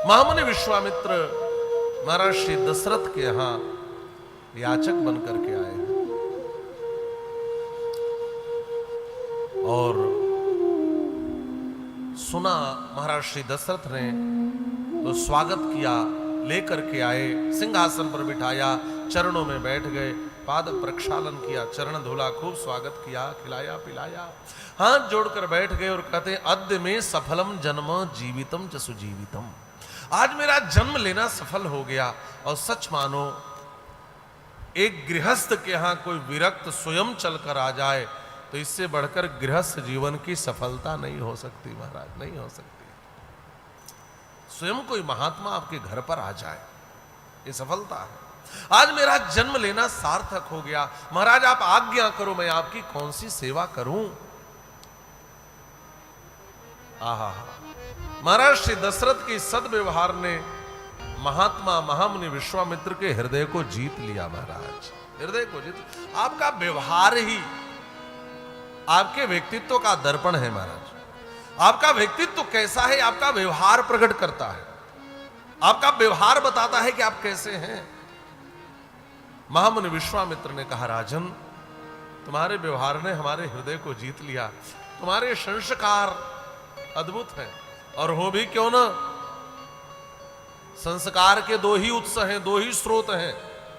महामुनि विश्वामित्र महाराज श्री दशरथ के यहां याचक बनकर के आए हैं और सुना महाराज श्री दशरथ ने तो स्वागत किया, लेकर के आए, सिंहासन पर बिठाया, चरणों में बैठ गए, पाद प्रक्षालन किया, चरण धुला, खूब स्वागत किया, खिलाया पिलाया, हाथ जोड़कर बैठ गए और कहते हैं अद्य में सफलम जन्म जीवितम च सुजीवितम। आज मेरा जन्म लेना सफल हो गया। और सच मानो एक गृहस्थ के यहां कोई विरक्त स्वयं चलकर आ जाए तो इससे बढ़कर गृहस्थ जीवन की सफलता नहीं हो सकती महाराज, नहीं हो सकती। स्वयं कोई महात्मा आपके घर पर आ जाए, ये सफलता है। आज मेरा जन्म लेना सार्थक हो गया। महाराज आप आज्ञा करो, मैं आपकी कौन सी सेवा करूं। आहा, महाराज श्री दशरथ के सद्व्यवहार ने महात्मा महामुनि विश्वामित्र के हृदय को जीत लिया। महाराज हृदय को जीत, आपका व्यवहार ही आपके व्यक्तित्व का दर्पण है। महाराज आपका व्यक्तित्व कैसा है, आपका व्यवहार प्रकट करता है, आपका व्यवहार बताता है कि आप कैसे हैं। महामुनि विश्वामित्र ने कहा राजन, तुम्हारे व्यवहार ने हमारे हृदय को जीत लिया, तुम्हारे संस्कार अद्भुत हैं। और हो भी क्यों ना, संस्कार के दो ही उत्स हैं, दो ही स्रोत हैं,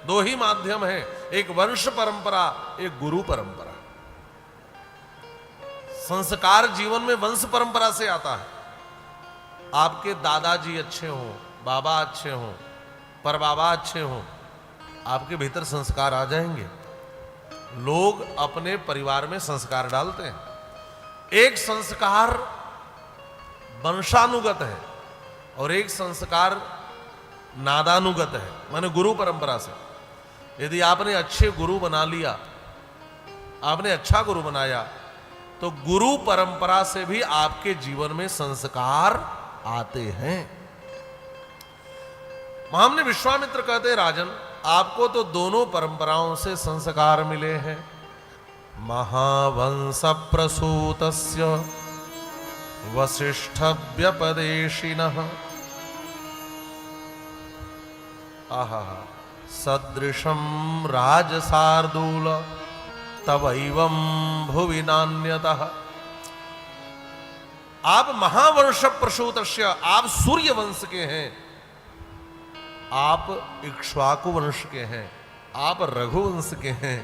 दो ही माध्यम हैं, एक वंश परंपरा, एक गुरु परंपरा। संस्कार जीवन में वंश परंपरा से आता है। आपके दादाजी अच्छे हों, बाबा अच्छे हों, परबाबा अच्छे हों, आपके भीतर संस्कार आ जाएंगे। लोग अपने परिवार में संस्कार डालते हैं। एक संस्कार वंशानुगत है और एक संस्कार नादानुगत है, माने गुरु परंपरा से। यदि आपने अच्छे गुरु बना लिया, आपने अच्छा गुरु बनाया, तो गुरु परंपरा से भी आपके जीवन में संस्कार आते हैं। महामुनि विश्वामित्र कहते हैं राजन, आपको तो दोनों परंपराओं से संस्कार मिले हैं। महावंश प्रसूतस्य वसिष्ठ व्यपदेशिनः आहा सदृशं राजसार्दूल तवैवं भुवि नान्यतः। आप महावंश प्रसूतस्य, आप सूर्य वंश के हैं, आप इक्ष्वाकु वंश के हैं, आप रघुवंश के हैं।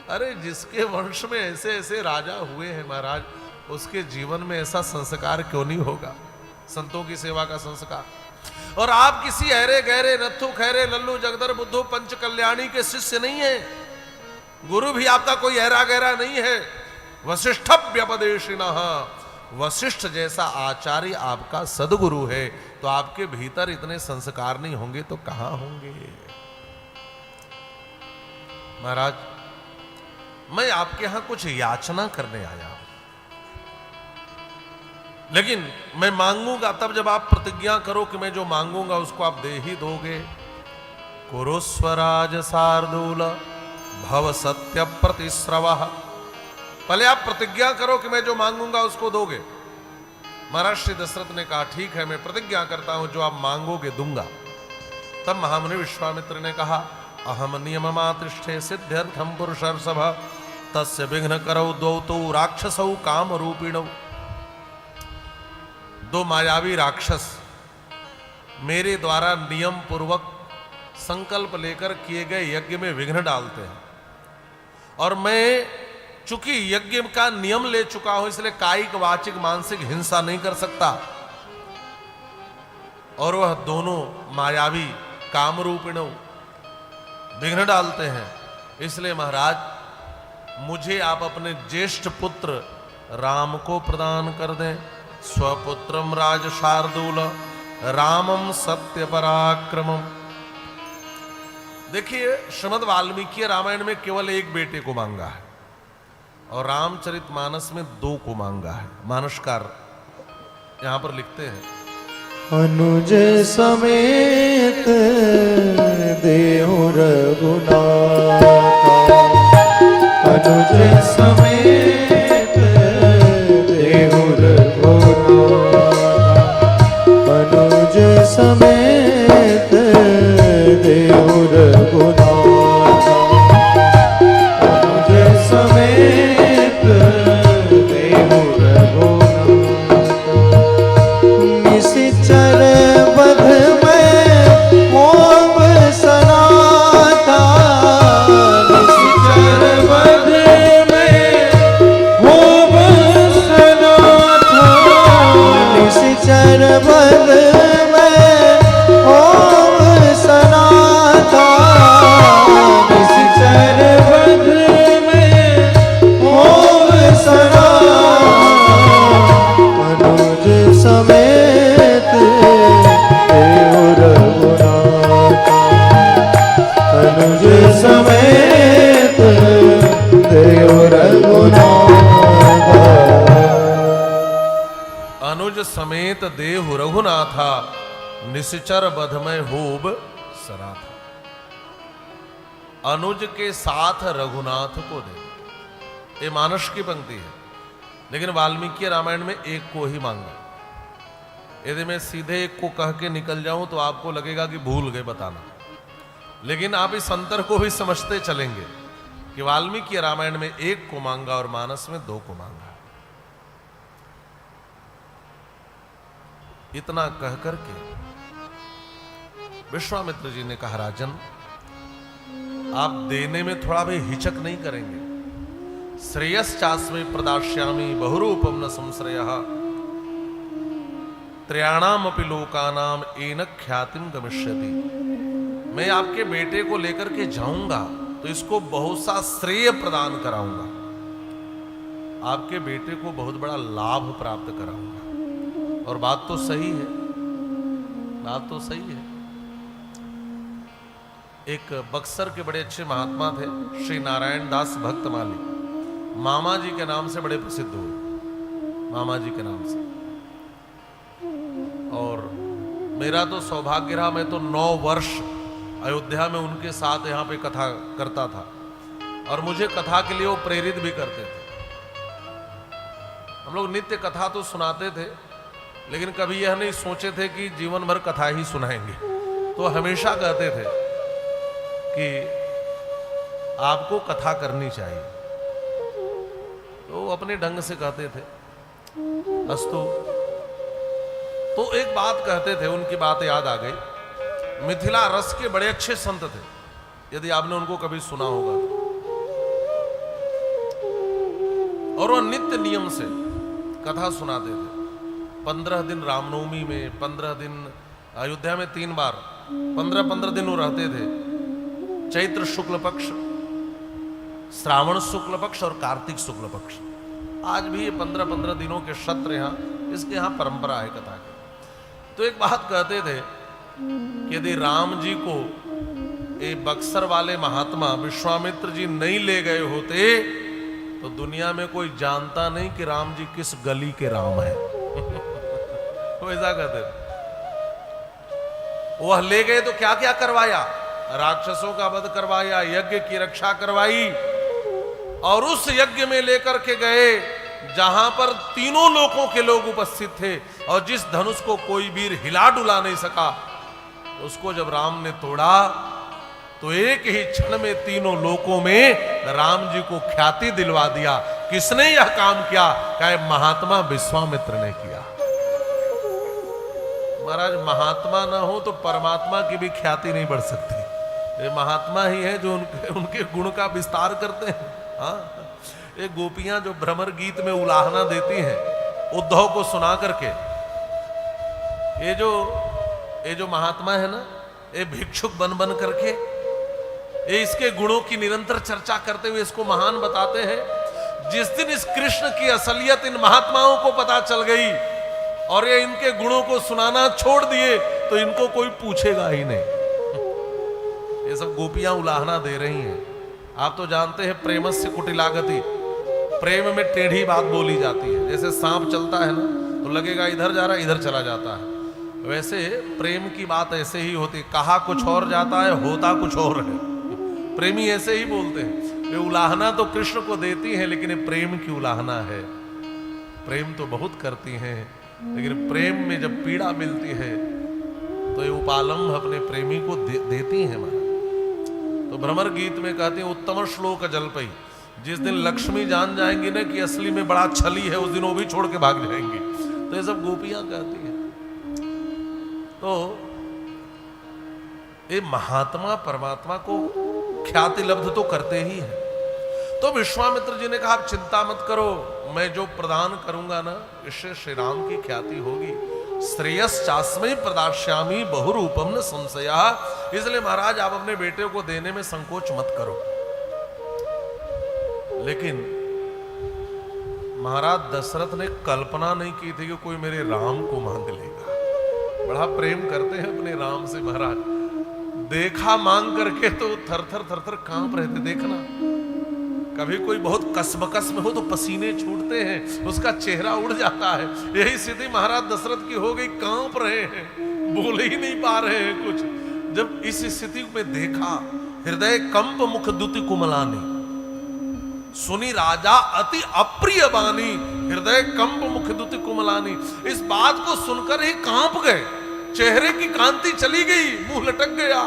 अरे जिसके वंश में ऐसे ऐसे राजा हुए हैं महाराज, उसके जीवन में ऐसा संस्कार क्यों नहीं होगा, संतों की सेवा का संस्कार। और आप किसी ऐरे गहरे नत्थु खैरे लल्लू जगदर बुद्धू पंच कल्याणी के शिष्य नहीं है। गुरु भी आपका कोई ऐरा गहरा नहीं है। वशिष्ठ व्यपदेशिनः, वशिष्ठ जैसा आचार्य आपका सदगुरु है, तो आपके भीतर इतने संस्कार नहीं होंगे तो कहां होंगे। महाराज मैं आपके यहां कुछ याचना करने आया हूं, लेकिन मैं मांगूंगा तब जब आप प्रतिज्ञा करो कि मैं जो मांगूंगा उसको आप दे ही दोगे। कुरुस्वराज शार्दूल भव सत्य प्रतिश्रवः। पहले आप प्रतिज्ञा करो कि मैं जो मांगूंगा उसको दोगे। महाराज श्री दशरथ ने कहा ठीक है, मैं प्रतिज्ञा करता हूं, जो आप मांगोगे दूंगा। तब महामुनि विश्वामित्र ने कहा अहम नियममातिष्ठे सिद्ध्यर्थम पुरुषर्षभ तस्य विघ्न करौ द्वौ तो राक्षसौ काम रूपिणौ। दो मायावी राक्षस मेरे द्वारा नियम पूर्वक संकल्प लेकर किए गए यज्ञ में विघ्न डालते हैं, और मैं चूंकि यज्ञ का नियम ले चुका हूं इसलिए कायिक वाचिक मानसिक हिंसा नहीं कर सकता। और वह दोनों मायावी कामरूपिणों विघ्न डालते हैं। इसलिए महाराज मुझे आप अपने ज्येष्ठ पुत्र राम को प्रदान कर दें। स्वपुत्रम राज शार्दूल रामम सत्य पराक्रमम। देखिए श्रीमद् वाल्मीकि रामायण में केवल एक बेटे को मांगा है और रामचरितमानस में 2 को मांगा है। मानसकार यहां पर लिखते हैं अनुज समेत देहु रघुनाथ, अनुज समेत देहु रघुनाथ, अनुज समेत देहु रघुनाथ अनुज समेत देहु रघुनाथ निश्चर बध में मोह सनाथा निश्चर बध में मोह सनाथा निश्चर बध में ओम सनाथा निश्चर बध में ओम सनाथा अनुज समेत देहु रघुनाथ अनुज समेत देहु रघुनाथ अनुज समेत देहु रघुनाथा निश्चर बधमय होब सनाथा। अनुज के साथ रघुनाथ को दे, ये मानस की पंक्ति है, लेकिन वाल्मीकि रामायण में एक को ही मांगा। यदि मैं सीधे एक को कह के निकल जाऊं तो आपको लगेगा कि भूल गए बताना, लेकिन आप इस अंतर को भी समझते चलेंगे कि वाल्मीकि रामायण में एक को मांगा और मानस में दो को मांगा। इतना कह करके विश्वामित्र जी ने कहा, राजन आप देने में थोड़ा भी हिचक नहीं करेंगे। श्रेयस चास्मे प्रदास्यामि बहुरूपम न संश्रयः त्रयाणाम अपि लोकानाम एन ख्यातिम गमिष्यति। मैं आपके बेटे को लेकर के जाऊंगा तो इसको बहुत सा श्रेय प्रदान कराऊंगा, आपके बेटे को बहुत बड़ा लाभ प्राप्त कराऊंगा। और बात तो सही है, बात तो सही है। एक बक्सर के बड़े अच्छे महात्मा थे, श्री नारायण दास भक्तमाली, मामा जी के नाम से बड़े प्रसिद्ध हुए, मामा जी के नाम से। और मेरा तो सौभाग्य रहा, मैं तो 9 वर्ष अयोध्या में उनके साथ यहाँ पे कथा करता था और मुझे कथा के लिए वो प्रेरित भी करते थे। हम लोग नित्य कथा तो सुनाते थे, लेकिन कभी यह नहीं सोचे थे कि जीवन भर कथा ही सुनाएंगे। तो हमेशा कहते थे कि आपको कथा करनी चाहिए, तो अपने ढंग से कहते थे अस्तु। तो एक बात कहते थे, उनकी बात याद आ गई। मिथिला रस के बड़े अच्छे संत थे, यदि आपने उनको कभी सुना होगा तो। और वो नित्य नियम से कथा सुनाते थे। 15 दिन रामनवमी में, 15 दिन अयोध्या में, 3 बार 15-15 दिन वो रहते थे। चैत्र शुक्ल पक्ष, श्रावण शुक्ल पक्ष और कार्तिक शुक्ल पक्ष। आज भी ये 15-15 दिनों के सत्र यहाँ, इसके यहाँ परंपरा है कथा की। तो एक बात कहते थे कि यदि राम जी को ये बक्सर वाले महात्मा विश्वामित्र जी नहीं ले गए होते तो दुनिया में कोई जानता नहीं कि राम जी किस गली के राम है। तो ऐसा कहते थे। वह ले गए तो क्या क्या करवाया, राक्षसों का वध करवाया, यज्ञ की रक्षा करवाई, और उस यज्ञ में लेकर के गए जहां पर तीनों लोकों के लोग उपस्थित थे, और जिस धनुष को कोई वीर हिला डुला नहीं सका, उसको जब राम ने तोड़ा तो एक ही क्षण में तीनों लोकों में राम जी को ख्याति दिलवा दिया। किसने यह काम किया? कहे महात्मा विश्वामित्र ने किया। महाराज, महात्मा ना हो तो परमात्मा की भी ख्याति नहीं बढ़ सकती। ये महात्मा ही है जो उनके गुण का विस्तार करते हैं। हाँ, ये गोपियां जो भ्रमर गीत में उलाहना देती हैं उद्धव को सुना करके, ये जो महात्मा है ना, ये भिक्षुक बन करके ये इसके गुणों की निरंतर चर्चा करते हुए इसको महान बताते हैं। जिस दिन इस कृष्ण की असलियत इन महात्माओं को पता चल गई और ये इनके गुणों को सुनाना छोड़ दिए तो इनको कोई पूछेगा ही नहीं। ये सब गोपियां उलाहना दे रही हैं। आप तो जानते हैं प्रेमस्य कुटिलागति, प्रेम में टेढ़ी बात बोली जाती है। जैसे सांप चलता है ना तो लगेगा इधर जा रहा है, इधर चला जाता है। वैसे प्रेम की बात ऐसे ही होती, कहा कुछ और जाता है, होता कुछ और है। प्रेमी ऐसे ही बोलते हैं। ये उलाहना तो कृष्ण को देती है, लेकिन ये प्रेम की उलाहना है। प्रेम तो बहुत करती हैं, लेकिन प्रेम में जब पीड़ा मिलती है रूपालंब अपने प्रेमी को देती हैं महाराज। तो भ्रमर गीत में कहते हैं उत्तम श्लोक जलपई, जिस दिन लक्ष्मी जान जाएंगी ना कि असली में बड़ा छली है, उस दिन वो भी छोड़ के भाग जाएंगी। तो ये सब गोपियां कहती हैं। तो ये महात्मा परमात्मा को ख्याति लब्ध तो करते ही है। तो विश्वामित्र जी ने कहा आप चिंता मत करो, मैं जो प्रदान करूंगा ना इससे श्री राम की ख्याति होगी। श्रेयस चास्मय प्रदास्यामी बहुरूपम न संशया। इसलिए महाराज आप अपने बेटे को देने में संकोच मत करो। लेकिन महाराज दशरथ ने कल्पना नहीं की थी कि कोई मेरे राम को मांग लेगा। बड़ा प्रेम करते हैं अपने राम से महाराज। देखा मांग करके तो थर थर कांप रहे थे। देखना कभी कोई बहुत कसमकस में हो तो पसीने छूटते हैं, उसका चेहरा उड़ जाता है। यही स्थिति महाराज दशरथ की हो गई, कांप रहे हैं, बोल ही नहीं पा रहे हैं कुछ। जब इस स्थिति में देखा, हृदय कंप मुख दुति कुमलानी, सुनी राजा अति अप्रिय बानी, हृदय कंप मुख दुति कुमलानी। इस बात को सुनकर ही कांप गए, चेहरे की कांति चली गई, मुंह लटक गया,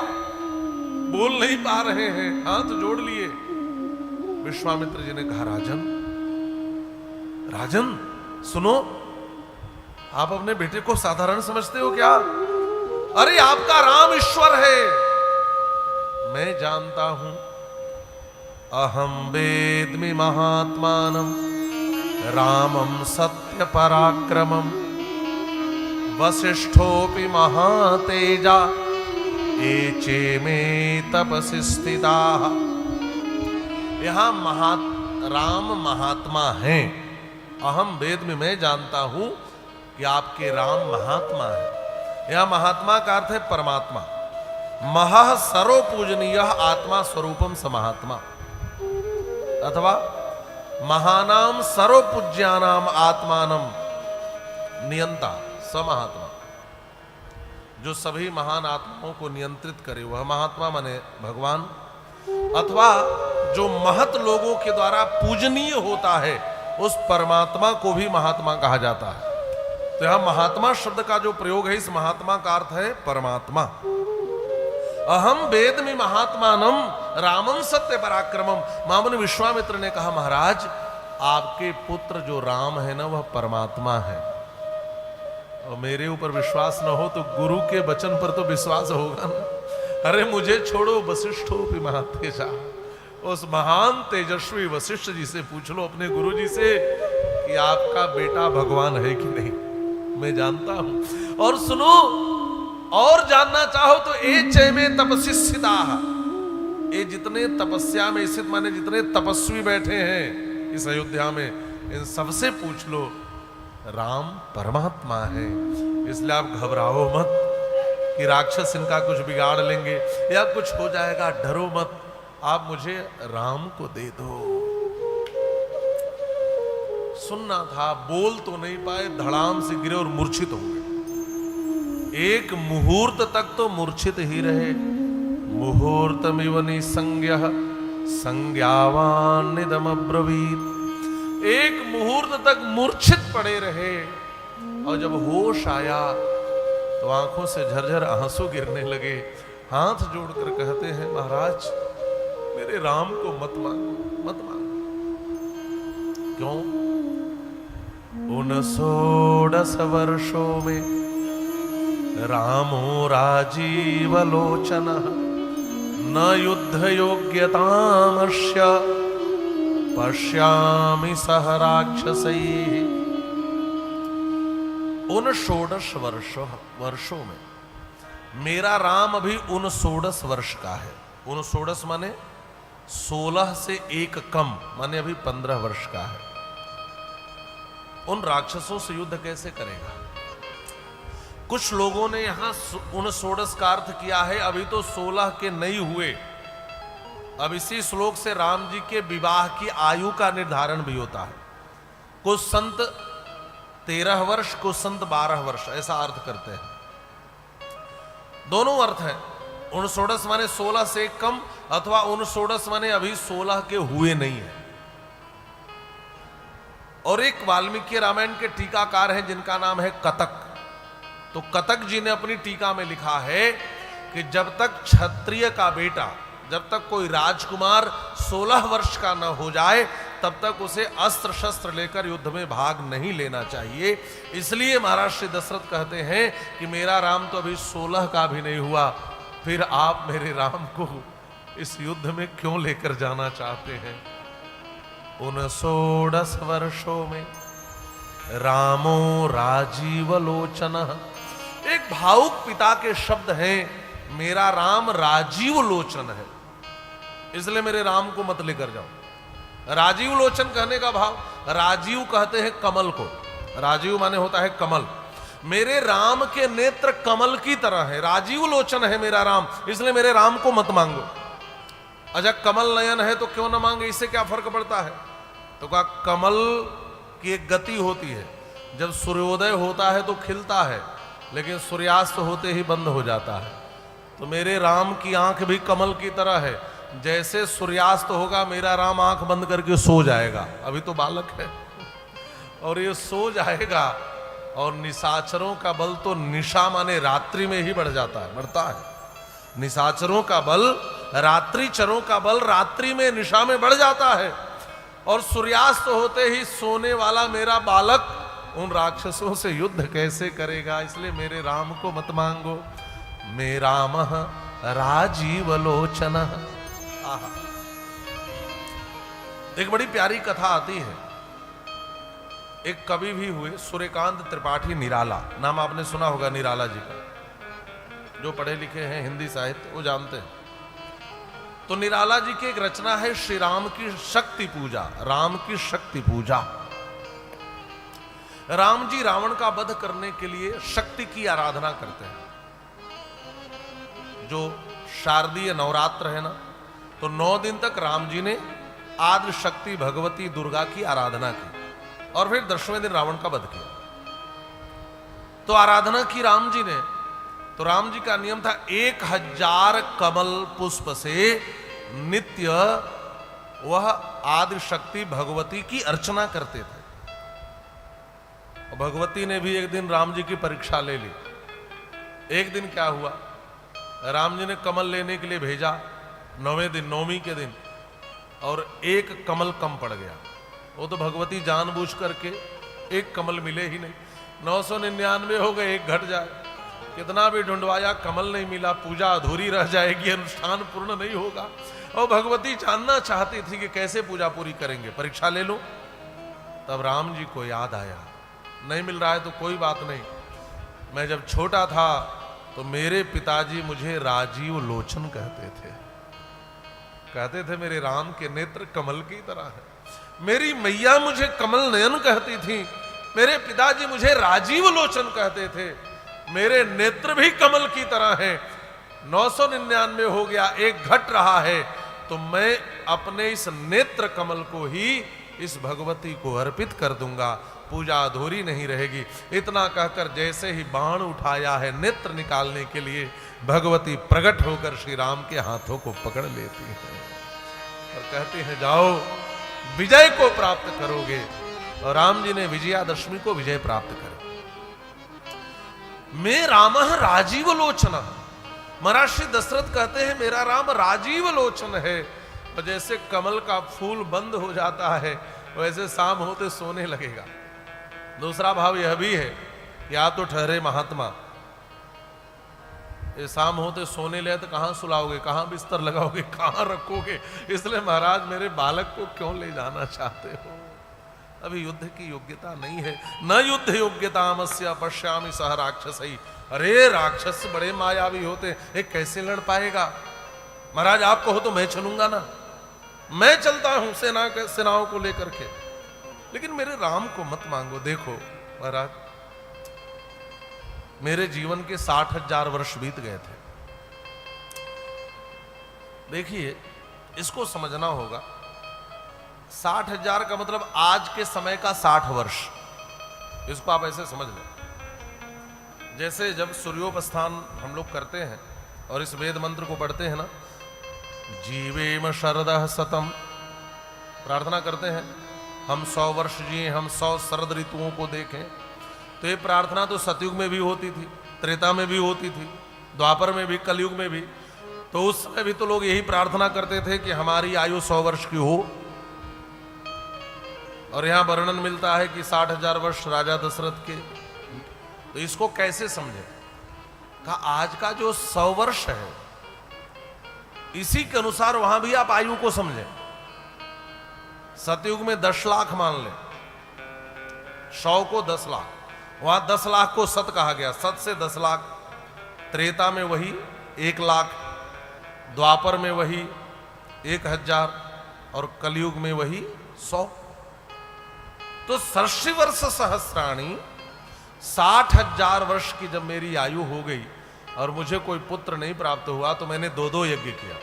बोल नहीं पा रहे हैं, हाथ जोड़ लिए। विश्वामित्र जी ने कहा राजन, राजन सुनो, आप अपने बेटे को साधारण समझते हो क्या? अरे आपका राम ईश्वर है, मैं जानता हूं। अहम वेद्मि महात्मानं रामं सत्य पराक्रमं वसिष्ठोपि महातेजा एचे में तपसि स्थिताः। यहां राम महात्मा हैं। अहम वेद में मैं जानता हूं कि आपके राम महात्मा है। यहां महात्मा का अर्थ है परमात्मा। महः सर्व पूजनीय आत्मा स्वरूपम समहात्मा, अथवा महानाम सर्व पूज्यानाम आत्मानम नियंता समहात्मा। जो सभी महान आत्माओं को नियंत्रित करे वह महात्मा माने भगवान, अथवा जो महत लोगों के द्वारा पूजनीय होता है उस परमात्मा को भी महात्मा कहा जाता है। तो यहां महात्मा शब्द का जो प्रयोग है, इस महात्मा का अर्थ है परमात्मा। अहम वेद्मि महात्मानम रामं सत्य पराक्रमम। मामुनि विश्वामित्र ने कहा महाराज आपके पुत्र जो राम है ना वह परमात्मा है, और मेरे ऊपर विश्वास न हो तो गुरु के वचन पर तो विश्वास होगा ना। अरे मुझे छोड़ो, वशिष्ठोपि महातेजा, उस महान तेजस्वी वशिष्ठ जी से पूछ लो, अपने गुरु जी से, कि आपका बेटा भगवान है कि नहीं। मैं जानता हूं। और सुनो, और जानना चाहो तो एचे में तपस्वी स्थिताः, ये जितने तपस्या में स्थित माने जितने तपस्वी बैठे हैं इस अयोध्या में, इन सबसे पूछ लो, राम परमात्मा है। इसलिए आप घबराओ मत कि राक्षस इनका कुछ बिगाड़ लेंगे या कुछ हो जाएगा, डरो मत, आप मुझे राम को दे दो। सुनना था, बोल तो नहीं पाए, धड़ाम से गिरे और मूर्छित हो गए। एक मुहूर्त तक तो मूर्छित ही रहे। मुहूर्तमिव निसंज्ञः संज्ञावान निदम अब्रवीत। एक मुहूर्त तक मूर्छित पड़े रहे, और जब होश आया तो आंखों से झरझर आंसू गिरने लगे। हाथ जोड़कर कहते हैं महाराज मेरे राम को मत मांगो, मत मांगो। क्यों? 69 वर्षों में रामो राजीव लोचन न युद्ध योग्यतामश्य पश्यामि सह राक्षसैः। 69 वर्षों में मेरा राम अभी 69 वर्ष का है। 69 माने 16 से एक कम, माने अभी 15 वर्ष का है। उन राक्षसों से युद्ध कैसे करेगा? कुछ लोगों ने यहां 69 का अर्थ किया है अभी तो 16 के नहीं हुए। अब इसी श्लोक से राम जी के विवाह की आयु का निर्धारण भी होता है। कुछ संत 13 वर्ष, कुछ संत 12 वर्ष, ऐसा अर्थ करते हैं। दोनों अर्थ है। 69 माने 16 से कम, अथवा 69 माने अभी 16 के हुए नहीं है। और एक वाल्मीकि रामायण के टीकाकार हैं जिनका नाम है कतक। तो कतक जी ने अपनी टीका में लिखा है कि जब तक क्षत्रिय का बेटा, जब तक कोई राजकुमार 16 वर्ष का न हो जाए, तब तक उसे अस्त्र शस्त्र लेकर युद्ध में भाग नहीं लेना चाहिए। इसलिए महाराज श्री दशरथ कहते हैं कि मेरा राम तो अभी 16 का भी नहीं हुआ, फिर आप मेरे राम को इस युद्ध में क्यों लेकर जाना चाहते हैं। उन 16 वर्षों में रामो राजीव लोचन, एक भावुक पिता के शब्द हैं, मेरा राम राजीव लोचन है, इसलिए मेरे राम को मत लेकर जाओ। राजीव लोचन कहने का भाव, राजीव कहते हैं कमल को, राजीव माने होता है कमल। मेरे राम के नेत्र कमल की तरह है, राजीव लोचन है मेरा राम, इसलिए मेरे राम को मत मांगो। अच्छा कमल नयन है तो क्यों ना मांगे, इससे क्या फर्क पड़ता है। तो कहा कमल की एक गति होती है, जब सूर्योदय होता है तो खिलता है, लेकिन सूर्यास्त होते ही बंद हो जाता है। तो मेरे राम की आंख भी कमल की तरह है, जैसे सूर्यास्त होगा मेरा राम आंख बंद करके सो जाएगा, अभी तो बालक है, और ये सो जाएगा। और निशाचरों का बल तो निशा माने रात्रि में ही बढ़ जाता है, बढ़ता है। निशाचरों का बल, रात्रिचरों का बल रात्रि में निशा में बढ़ जाता है, और सूर्यास्त होते ही सोने वाला मेरा बालक उन राक्षसों से युद्ध कैसे करेगा। इसलिए मेरे राम को मत मांगो। मेरा राम राजीव लोचन। एक बड़ी प्यारी कथा आती है, एक कवि भी हुए सूर्यकांत त्रिपाठी निराला, नाम आपने सुना होगा निराला जी का, जो पढ़े लिखे हैं हिंदी साहित्य वो जानते हैं। तो निराला जी की एक रचना है श्री राम की शक्ति पूजा, राम की शक्ति पूजा। राम जी रावण का वध करने के लिए शक्ति की आराधना करते हैं। जो शारदीय नवरात्र है ना, तो 9 दिन तक राम जी ने आदि शक्ति भगवती दुर्गा की आराधना की, और फिर 10वें दिन रावण का वध किया। तो आराधना की राम जी ने, तो राम जी का नियम था 1000 कमल पुष्प से नित्य वह आदि शक्ति भगवती की अर्चना करते थे। और भगवती ने भी एक दिन राम जी की परीक्षा ले ली। एक दिन क्या हुआ, राम जी ने कमल लेने के लिए भेजा 9वें दिन, 9वीं के दिन, और एक कमल कम पड़ गया। वो तो भगवती जानबूझ करके एक कमल मिले ही नहीं, 999 हो गए, एक घट जाए। कितना भी ढूंढवाया कमल नहीं मिला, पूजा अधूरी रह जाएगी, अनुष्ठान पूर्ण नहीं होगा। और भगवती जानना चाहती थी कि कैसे पूजा पूरी करेंगे, परीक्षा ले लो। तब राम जी को याद आया, नहीं मिल रहा है तो कोई बात नहीं, मैं जब छोटा था तो मेरे पिताजी मुझे राजीव लोचन कहते थे, कहते थे मेरे राम के नेत्र कमल की तरह है। मेरी मैया मुझे कमल नयन कहती थी, मेरे पिताजी मुझे राजीव लोचन कहते थे, मेरे नेत्र भी कमल की तरह हैं। 999 हो गया, एक घट रहा है, तो मैं अपने इस नेत्र कमल को ही इस भगवती को अर्पित कर दूंगा, पूजा अधूरी नहीं रहेगी। इतना कहकर जैसे ही बाण उठाया है नेत्र निकालने के लिए, भगवती प्रकट होकर श्री राम के हाथों को पकड़ लेती है और कहते हैं जाओ विजय को प्राप्त करोगे। और राम जी ने विजयादशमी को विजय प्राप्त करे। मैं राम राजीव लोचन, महाराज श्री दशरथ कहते हैं मेरा राम राजीव लोचन है। और जैसे कमल का फूल बंद हो जाता है वैसे शाम होते सोने लगेगा। दूसरा भाव यह भी है कि आप तो ठहरे महात्मा, ये शाम होते सोने ले तो कहां सुलाओगे, कहां बिस्तर लगाओगे, कहां रखोगे। इसलिए महाराज मेरे बालक को क्यों ले जाना चाहते हो, अभी युद्ध की योग्यता नहीं है। न युद्ध योग्यता मस्य पश्यामि सह राक्षसई। अरे राक्षस बड़े मायावी होते, ये कैसे लड़ पाएगा। महाराज आप कहो तो मैं चलूंगा ना, मैं चलता हूं सेनाओं को लेकर के, लेकिन मेरे राम को मत मांगो। देखो महाराज मेरे जीवन के 60,000 वर्ष बीत गए थे। देखिए इसको समझना होगा, 60,000 का मतलब आज के समय का 60 वर्ष। इसको आप ऐसे समझ लें, जैसे जब सूर्योपस्थान हम लोग करते हैं और इस वेद मंत्र को पढ़ते हैं ना, जीवेम शरदः शतम, प्रार्थना करते हैं हम 100 वर्ष जिए, हम 100 शरद ऋतुओं को देखें। तो ये प्रार्थना तो सतयुग में भी होती थी, त्रेता में भी होती थी, द्वापर में भी, कलयुग में भी। तो उस समय भी तो लोग यही प्रार्थना करते थे कि हमारी आयु 100 वर्ष की हो। और यहां वर्णन मिलता है कि 60,000 वर्ष राजा दशरथ के। तो इसको कैसे समझे? कहा आज का जो 100 वर्ष है, इसी के अनुसार वहां भी आप आयु को समझे। सतयुग में 10 लाख मान ले, 100 को 10 लाख, वहां 10 लाख को सत कहा गया, सत से 10 लाख। त्रेता में वही 1 लाख, द्वापर में वही 1000 और कलयुग में वही 100। तो 60 वर्ष सहस्राणी, 60,000 वर्ष की जब मेरी आयु हो गई और मुझे कोई पुत्र नहीं प्राप्त हुआ, तो मैंने 2 यज्ञ किया।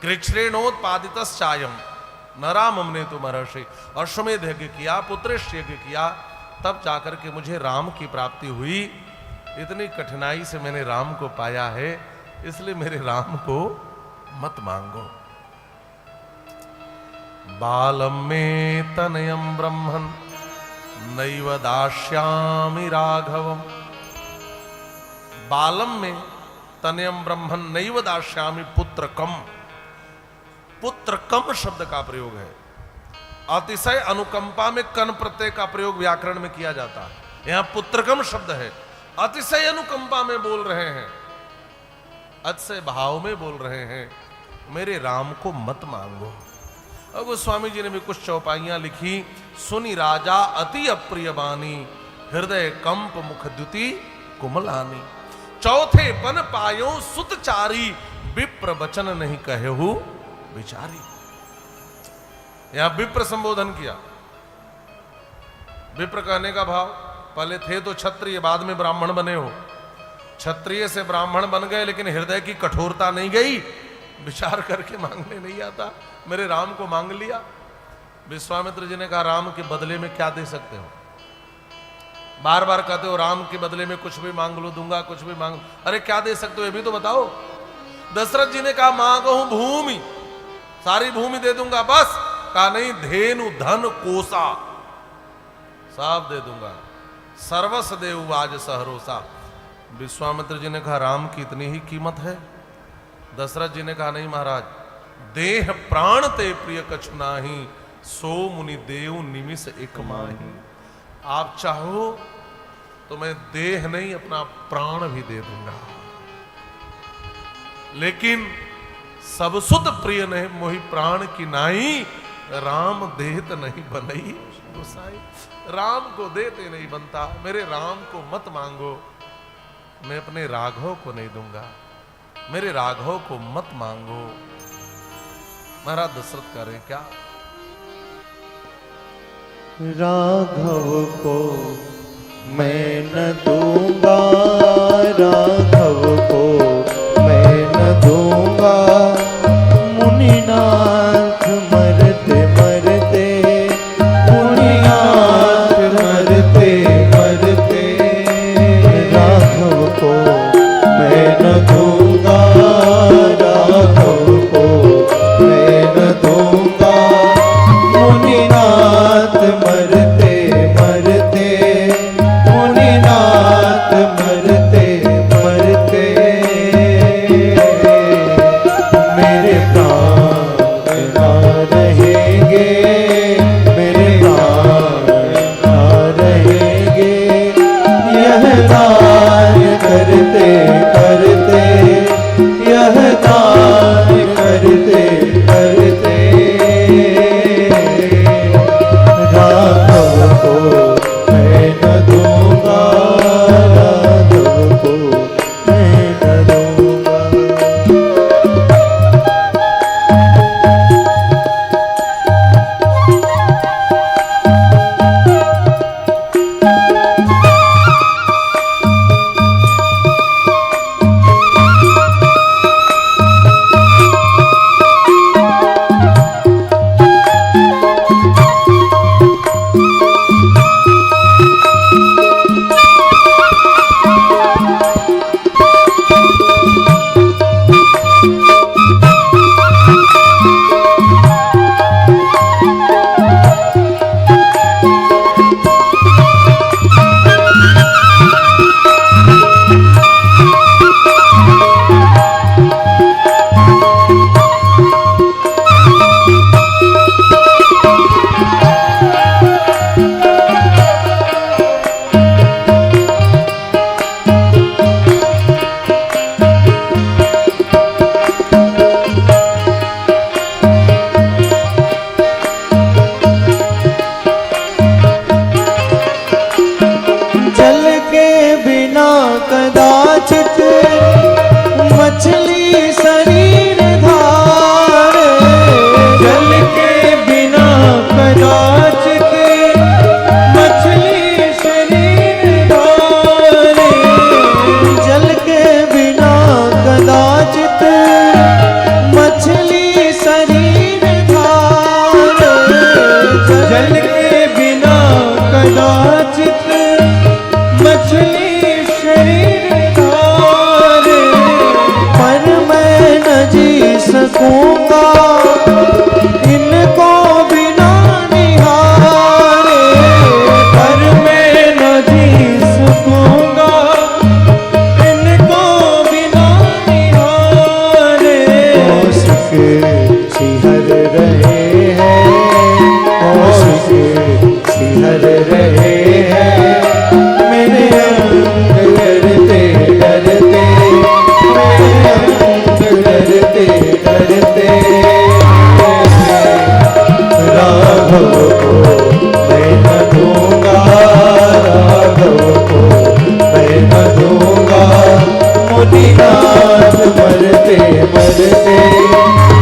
कृच्छ्रेणोत्पादितश्चायम नराममने तो महर्षि, अश्वमेध यज्ञ किया, पुत्रेष्ठ यज्ञ किया, तब जाकर के मुझे राम की प्राप्ति हुई। इतनी कठिनाई से मैंने राम को पाया है, इसलिए मेरे राम को मत मांगो। बालम में तनयम ब्रह्मन नैव दास्यामि राघवम। बालम में तनयम ब्रह्मन नैव दास्यामि पुत्रकम। पुत्रकम शब्द का प्रयोग है। अतिशय अनुकंपा में कन प्रत्यय का प्रयोग व्याकरण में किया जाता है। यहां पुत्रकम शब्द है, अतिशय अनुकंपा में बोल रहे हैं, अतिशय भाव में बोल रहे हैं, मेरे राम को मत मांगो। अब गोस्वामी जी ने भी कुछ चौपाइयां लिखी। सुनी राजा अति अप्रिय बानी, हृदय कंप मुख द्युति कुमलानी। चौथे पन पायो सुतचारी, विप्र वचन नहीं कहेहु विचारी। यहां विप्र संबोधन किया। विप्र कहने का भाव, पहले थे तो क्षत्रिय, बाद में ब्राह्मण बने हो। क्षत्रिय से ब्राह्मण बन गए, लेकिन हृदय की कठोरता नहीं गई, विचार करके मांगने नहीं आता, मेरे राम को मांग लिया। विश्वामित्र जी ने कहा राम के बदले में क्या दे सकते हो? बार बार कहते हो राम के बदले में कुछ भी मांग लो, दूंगा, कुछ भी मांग। अरे क्या दे सकते हो ये भी तो बताओ। दशरथ जी ने कहा मांगो भूमि, सारी भूमि दे दूंगा। बस कहा नहीं, धेनु धन कोसा सब दे दूंगा, सर्वस देववाज सहरोसा। विश्वामित्र जी ने कहा राम की इतनी ही कीमत है? दशरथ जी ने कहा नहीं महाराज, देह प्राण ते प्रिय कछु नाही, सो मुनि देव निमिष एक माही। आप चाहो तो मैं देह नहीं, अपना प्राण भी दे दूंगा, लेकिन सब सुत प्रिय नहीं मोहि प्राण की नाई, राम देत नहीं बनई गोसाई। राम को देते नहीं बनता, मेरे राम को मत मांगो, मैं अपने राघव को नहीं दूंगा, मेरे राघव को मत मांगो। महाराज दशरथ कह रहे क्या? राघव को मैं न दूंगा, राघव को मैं न दूंगा, मुनिनाथ मरते मरते, मुनिनाथ मरते मरते, राघव को मैं न दूंगा, राघव को मैं न दूंगा, मुनिनाथ मरते मरते, मुनिनाथ मरते मरते, सकूंगा इनको बिना निहारे, घर में न जी सकूंगा इनको बिना निहारे। औसिक सिहर रहे हैं, औसिक सिहर रहे हैं, मेरे अंग डरते डरते, मेरे अंग डरते डरते। राघव को मैं न दूंगा, राघव को मैं न दूंगा, मुनिनाथ मरते मरते,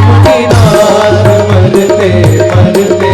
मुनिनाथ मरते मरते।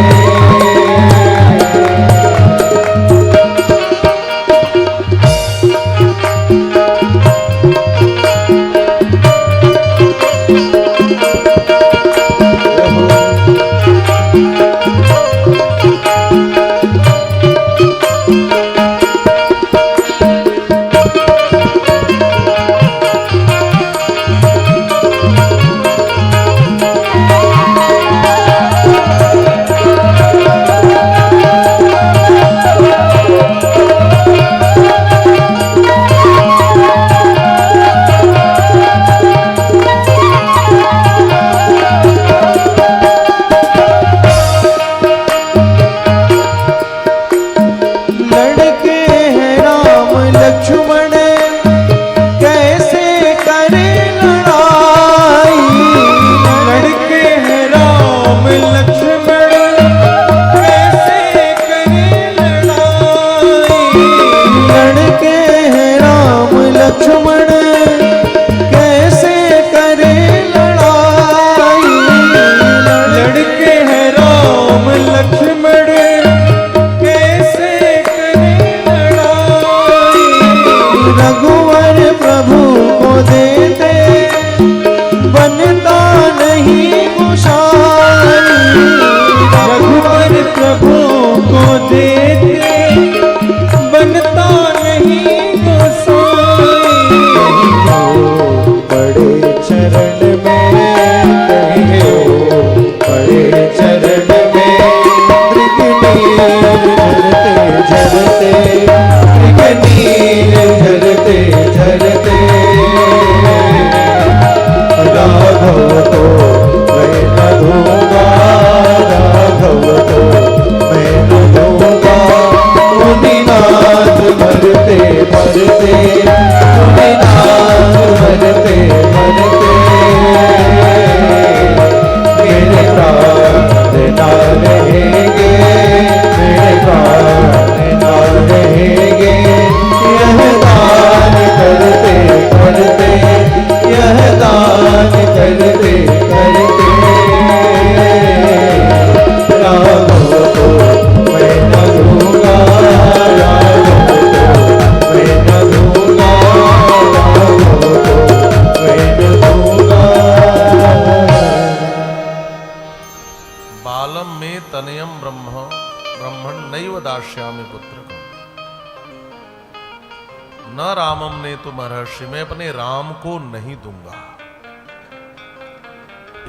न रामम ने तुम महर्षि, मैं अपने राम को नहीं दूंगा।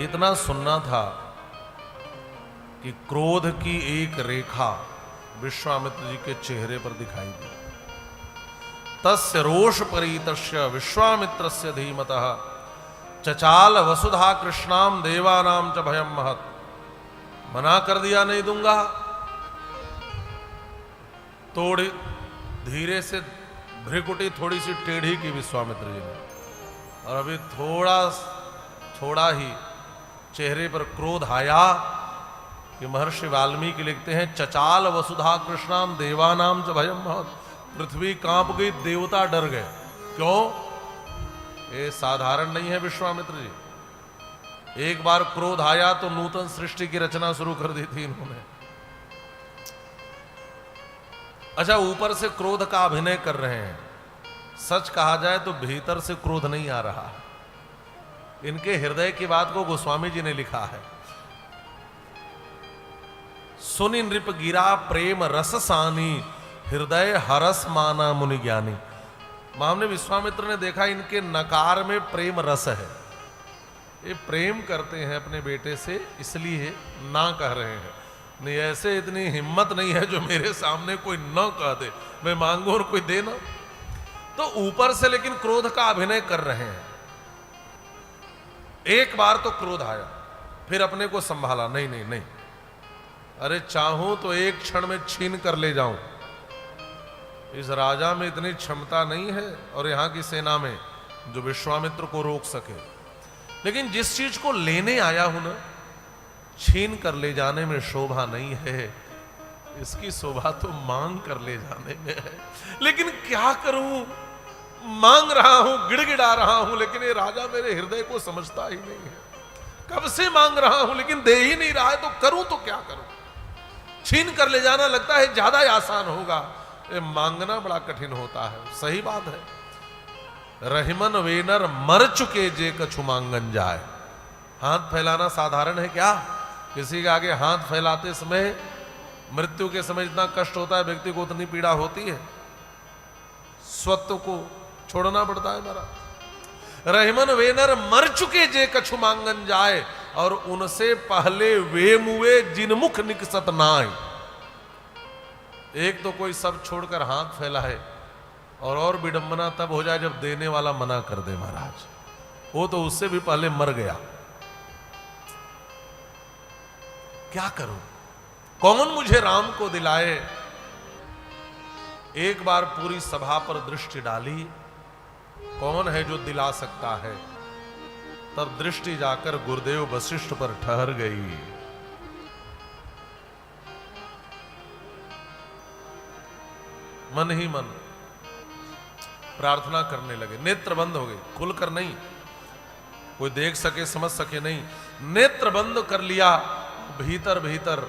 इतना सुनना था कि क्रोध की एक रेखा विश्वामित्र जी के चेहरे पर दिखाई दी। तस्य रोष परीतस्य विश्वामित्रस्य धीमतः चचाल वसुधा कृष्णाम देवानाम च भयम महत। मना कर दिया, नहीं दूंगा। थोड़ी धीरे से भ्रिकुटी थोड़ी सी टेढ़ी की विश्वामित्र जी ने, और अभी थोड़ा ही चेहरे पर क्रोध आया कि महर्षि वाल्मीकि लिखते हैं चचाल वसुधा कृष्णाम देवानाम च भयम महत। पृथ्वी कांप गई, देवता डर गए। क्यों? ये साधारण नहीं है विश्वामित्र जी। एक बार क्रोध आया तो नूतन सृष्टि की रचना शुरू कर दी थी इन्होंने। अच्छा, ऊपर से क्रोध का अभिनय कर रहे हैं। सच कहा जाए तो भीतर से क्रोध नहीं आ रहा। इनके हृदय की बात को गोस्वामी जी ने लिखा है। सुनि नृप गिरा प्रेम रस सानी, हृदय हरस माना मुनि ज्ञानी। हमने विश्वामित्र ने देखा इनके नकार में प्रेम रस है। ये प्रेम करते हैं अपने बेटे से इसलिए ना कह रहे हैं, नहीं ऐसे इतनी हिम्मत नहीं है जो मेरे सामने कोई न कह दे, मैं मांगू और कोई दे ना। तो ऊपर से लेकिन क्रोध का अभिनय कर रहे हैं। एक बार तो क्रोध आया, फिर अपने को संभाला, नहीं नहीं नहीं, अरे चाहूं तो एक क्षण में छीन कर ले जाऊं। इस राजा में इतनी क्षमता नहीं है और यहां की सेना में जो विश्वामित्र को रोक सके, लेकिन जिस चीज को लेने आया हूं ना, छीन कर ले जाने में शोभा नहीं है, इसकी शोभा तो मांग कर ले जाने में है। लेकिन क्या करूं, मांग रहा हूं, गिड़गिड़ा रहा हूं, लेकिन ये राजा मेरे हृदय को समझता ही नहीं है। कब से मांग रहा हूं लेकिन दे ही नहीं रहा है, तो करूं तो क्या करूं। छीन कर ले जाना लगता है ज्यादा आसान होगा, ये मांगना बड़ा कठिन होता है। सही बात है, रहीमन वेनर मर चुके जे कछु मांगन जाए। हाथ फैलाना साधारण है क्या? किसी के आगे हाथ फैलाते समय मृत्यु के समय जितना कष्ट होता है व्यक्ति को उतनी पीड़ा होती है। स्वत्व को छोड़ना पड़ता है मेरा। रहीमन वेनर मर चुके जे कछु मांगन जाए, और उनसे पहले वे मुए जिनमुख निकसत नाय। एक तो कोई सब छोड़कर हाथ फैला है, और विडंबना तब हो जाए जब देने वाला मना कर दे महाराज, वो तो उससे भी पहले मर गया। क्या करूं, कौन मुझे राम को दिलाए। एक बार पूरी सभा पर दृष्टि डाली, कौन है जो दिला सकता है। तब दृष्टि जाकर गुरुदेव वशिष्ठ पर ठहर गई। मन ही मन प्रार्थना करने लगे, नेत्र बंद हो गए, खुलकर नहीं, कोई देख सके समझ सके नहीं, नेत्र बंद कर लिया। भीतर भीतर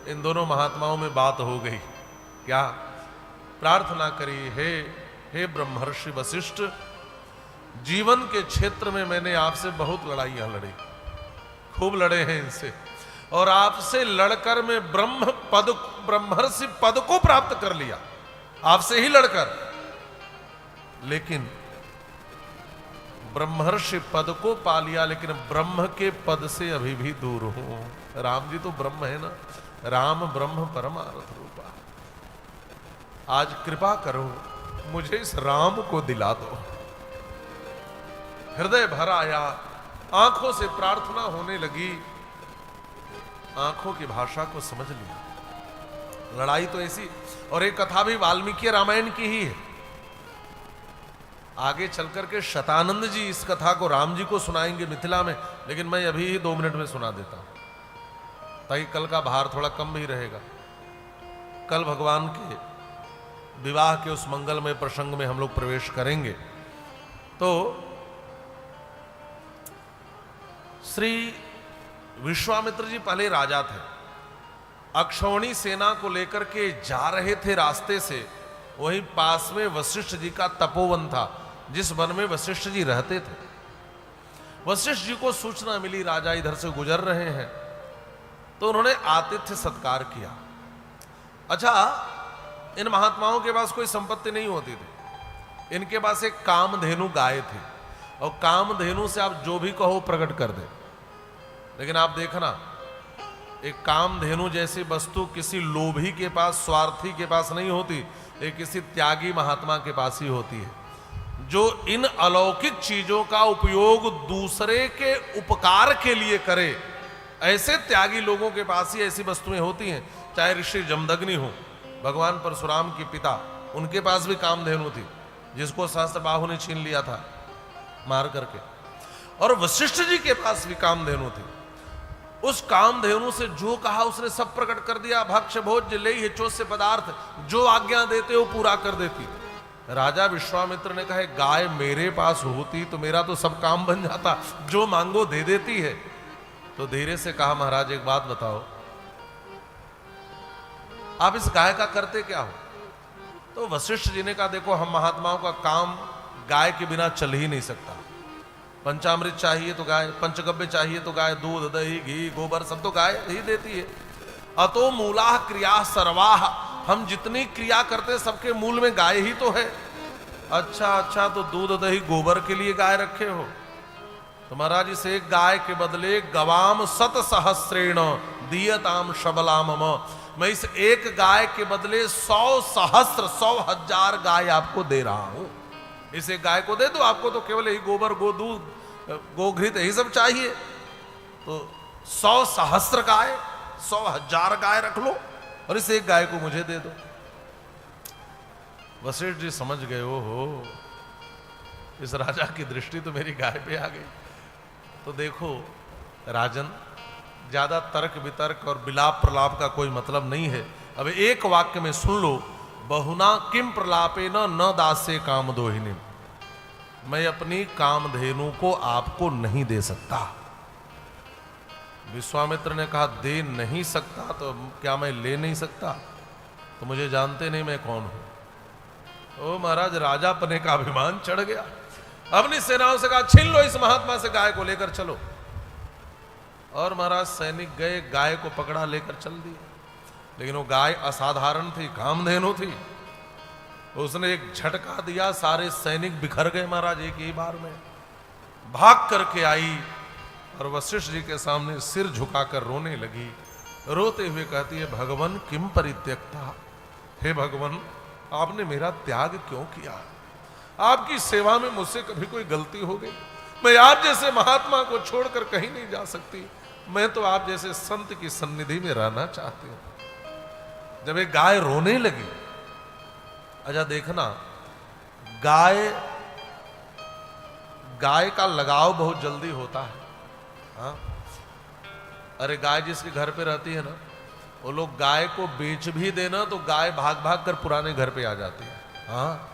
इन दोनों महात्माओं में बात हो गई। क्या प्रार्थना करी, हे ब्रह्मर्षि वशिष्ठ, जीवन के क्षेत्र में मैंने आपसे बहुत लड़ाइयां लड़ी, खूब लड़े हैं इनसे, और आपसे लड़कर मैं ब्रह्मर्षि पद को प्राप्त कर लिया, आपसे ही लड़कर। लेकिन ब्रह्मर्षि पद को पा लिया, लेकिन ब्रह्म के पद से अभी भी दूर हूं। राम जी तो ब्रह्म है ना, राम ब्रह्म परमार्थ रूपा। आज कृपा करो, मुझे इस राम को दिला दो। हृदय भर आया, आंखों से प्रार्थना होने लगी, आंखों की भाषा को समझ लिया। लड़ाई तो ऐसी, और एक कथा भी वाल्मीकि रामायण की ही है। आगे चलकर के शतानंद जी इस कथा को राम जी को सुनाएंगे मिथिला में, लेकिन मैं अभी ही 2 मिनट में सुना देता हूं, ताकि कल का भार थोड़ा कम भी रहेगा। कल भगवान के विवाह के उस मंगलमय प्रसंग में हम लोग प्रवेश करेंगे। तो श्री विश्वामित्र जी पहले राजा थे, अक्षौणी सेना को लेकर के जा रहे थे रास्ते से। वहीं पास में वशिष्ठ जी का तपोवन था, जिस वन में वशिष्ठ जी रहते थे। वशिष्ठ जी को सूचना मिली राजा इधर से गुजर रहे हैं, तो उन्होंने आतिथ्य सत्कार किया। अच्छा, इन महात्माओं के पास कोई संपत्ति नहीं होती थी, इनके पास एक कामधेनु गाय थी, और कामधेनु से आप जो भी कहो प्रकट कर दे। लेकिन आप देखना, एक कामधेनु जैसी वस्तु किसी लोभी के पास, स्वार्थी के पास नहीं होती, ये किसी त्यागी महात्मा के पास ही होती है, जो इन अलौकिक चीजों का उपयोग दूसरे के उपकार के लिए करे। ऐसे त्यागी लोगों के पास ही ऐसी वस्तुएं होती हैं। चाहे ऋषि जमदग्नि हो, भगवान परशुराम के पिता, उनके पास भी कामधेनु थी, जिसको सहस्त्रबाहु ने छीन लिया था मार करके। और वशिष्ठ जी के पास भी कामधेनु थी। उस कामधेनु से जो कहा उसने सब प्रकट कर दिया। भक्ष भोज्य ले हिचोस से पदार्थ, जो आज्ञा देते हो पूरा कर देती। राजा विश्वामित्र ने कहा, गाय मेरे पास होती तो मेरा तो सब काम बन जाता, जो मांगो दे देती है। तो धीरे से कहा, महाराज एक बात बताओ, आप इस गाय का करते क्या हो? तो वशिष्ठ जी ने कहा, देखो हम महात्माओं का काम गाय के बिना चल ही नहीं सकता। पंचामृत चाहिए तो गाय, पंचगव्य चाहिए तो गाय, दूध दही घी गोबर सब तो गाय ही देती है। अतो मूलाह क्रिया सर्वाह, हम जितनी क्रिया करते सबके मूल में गाय ही तो है। अच्छा, तो दूध दही गोबर के लिए गाय रखे हो? तो महाराज इस एक गाय के बदले गवाम 100 सहस्रेण दियताम शबलाम, मैं इस एक गाय के बदले 100 सहस्र 100,000 गाय आपको दे रहा हूं। इस एक गाय को दे दो, आपको तो केवल यही गोबर गोदूध गोघृत यही सब चाहिए, तो 100 सहस्र गाय 100,000 गाय रख लो और इस एक गाय को मुझे दे दो। वशिष्ठ जी समझ गए, ओहो इस राजा की दृष्टि तो मेरी गाय पे आ गई। तो देखो राजन, ज्यादा तर्क वितर्क और विलाप प्रलाप का कोई मतलब नहीं है। अब एक वाक्य में सुन लो, बहुना किम प्रलापे न दासे काम दोहिनी, मैं अपनी कामधेनु को आपको नहीं दे सकता। विश्वामित्र ने कहा दे नहीं सकता तो क्या मैं ले नहीं सकता? तो मुझे जानते नहीं मैं कौन हूं। ओ महाराज, राजा पने का अभिमान चढ़ गया। अपनी सेनाओं से कहा छीन लो इस महात्मा से गाय को, लेकर चलो। और महाराज सैनिक गए, गाय को पकड़ा, लेकर चल दिए। लेकिन वो गाय असाधारण थी, कामधेनु थी। उसने एक झटका दिया, सारे सैनिक बिखर गए महाराज एक ही बार में। भाग करके आई और वशिष्ठ जी के सामने सिर झुकाकर रोने लगी। रोते हुए कहती है, भगवान किम परित्यक्ता, हे भगवान आपने मेरा त्याग क्यों किया? आपकी सेवा में मुझसे कभी कोई गलती हो गई? मैं आप जैसे महात्मा को छोड़कर कहीं नहीं जा सकती। मैं तो आप जैसे संत की सन्निधि में रहना चाहती हूं। जब एक गाय रोने लगी, अच्छा देखना, गाय का लगाव बहुत जल्दी होता है। हाँ? अरे गाय जिसके घर पे रहती है ना, वो लोग गाय को बेच भी देना तो गाय भाग भाग कर पुराने घर पे आ जाती है। हाँ?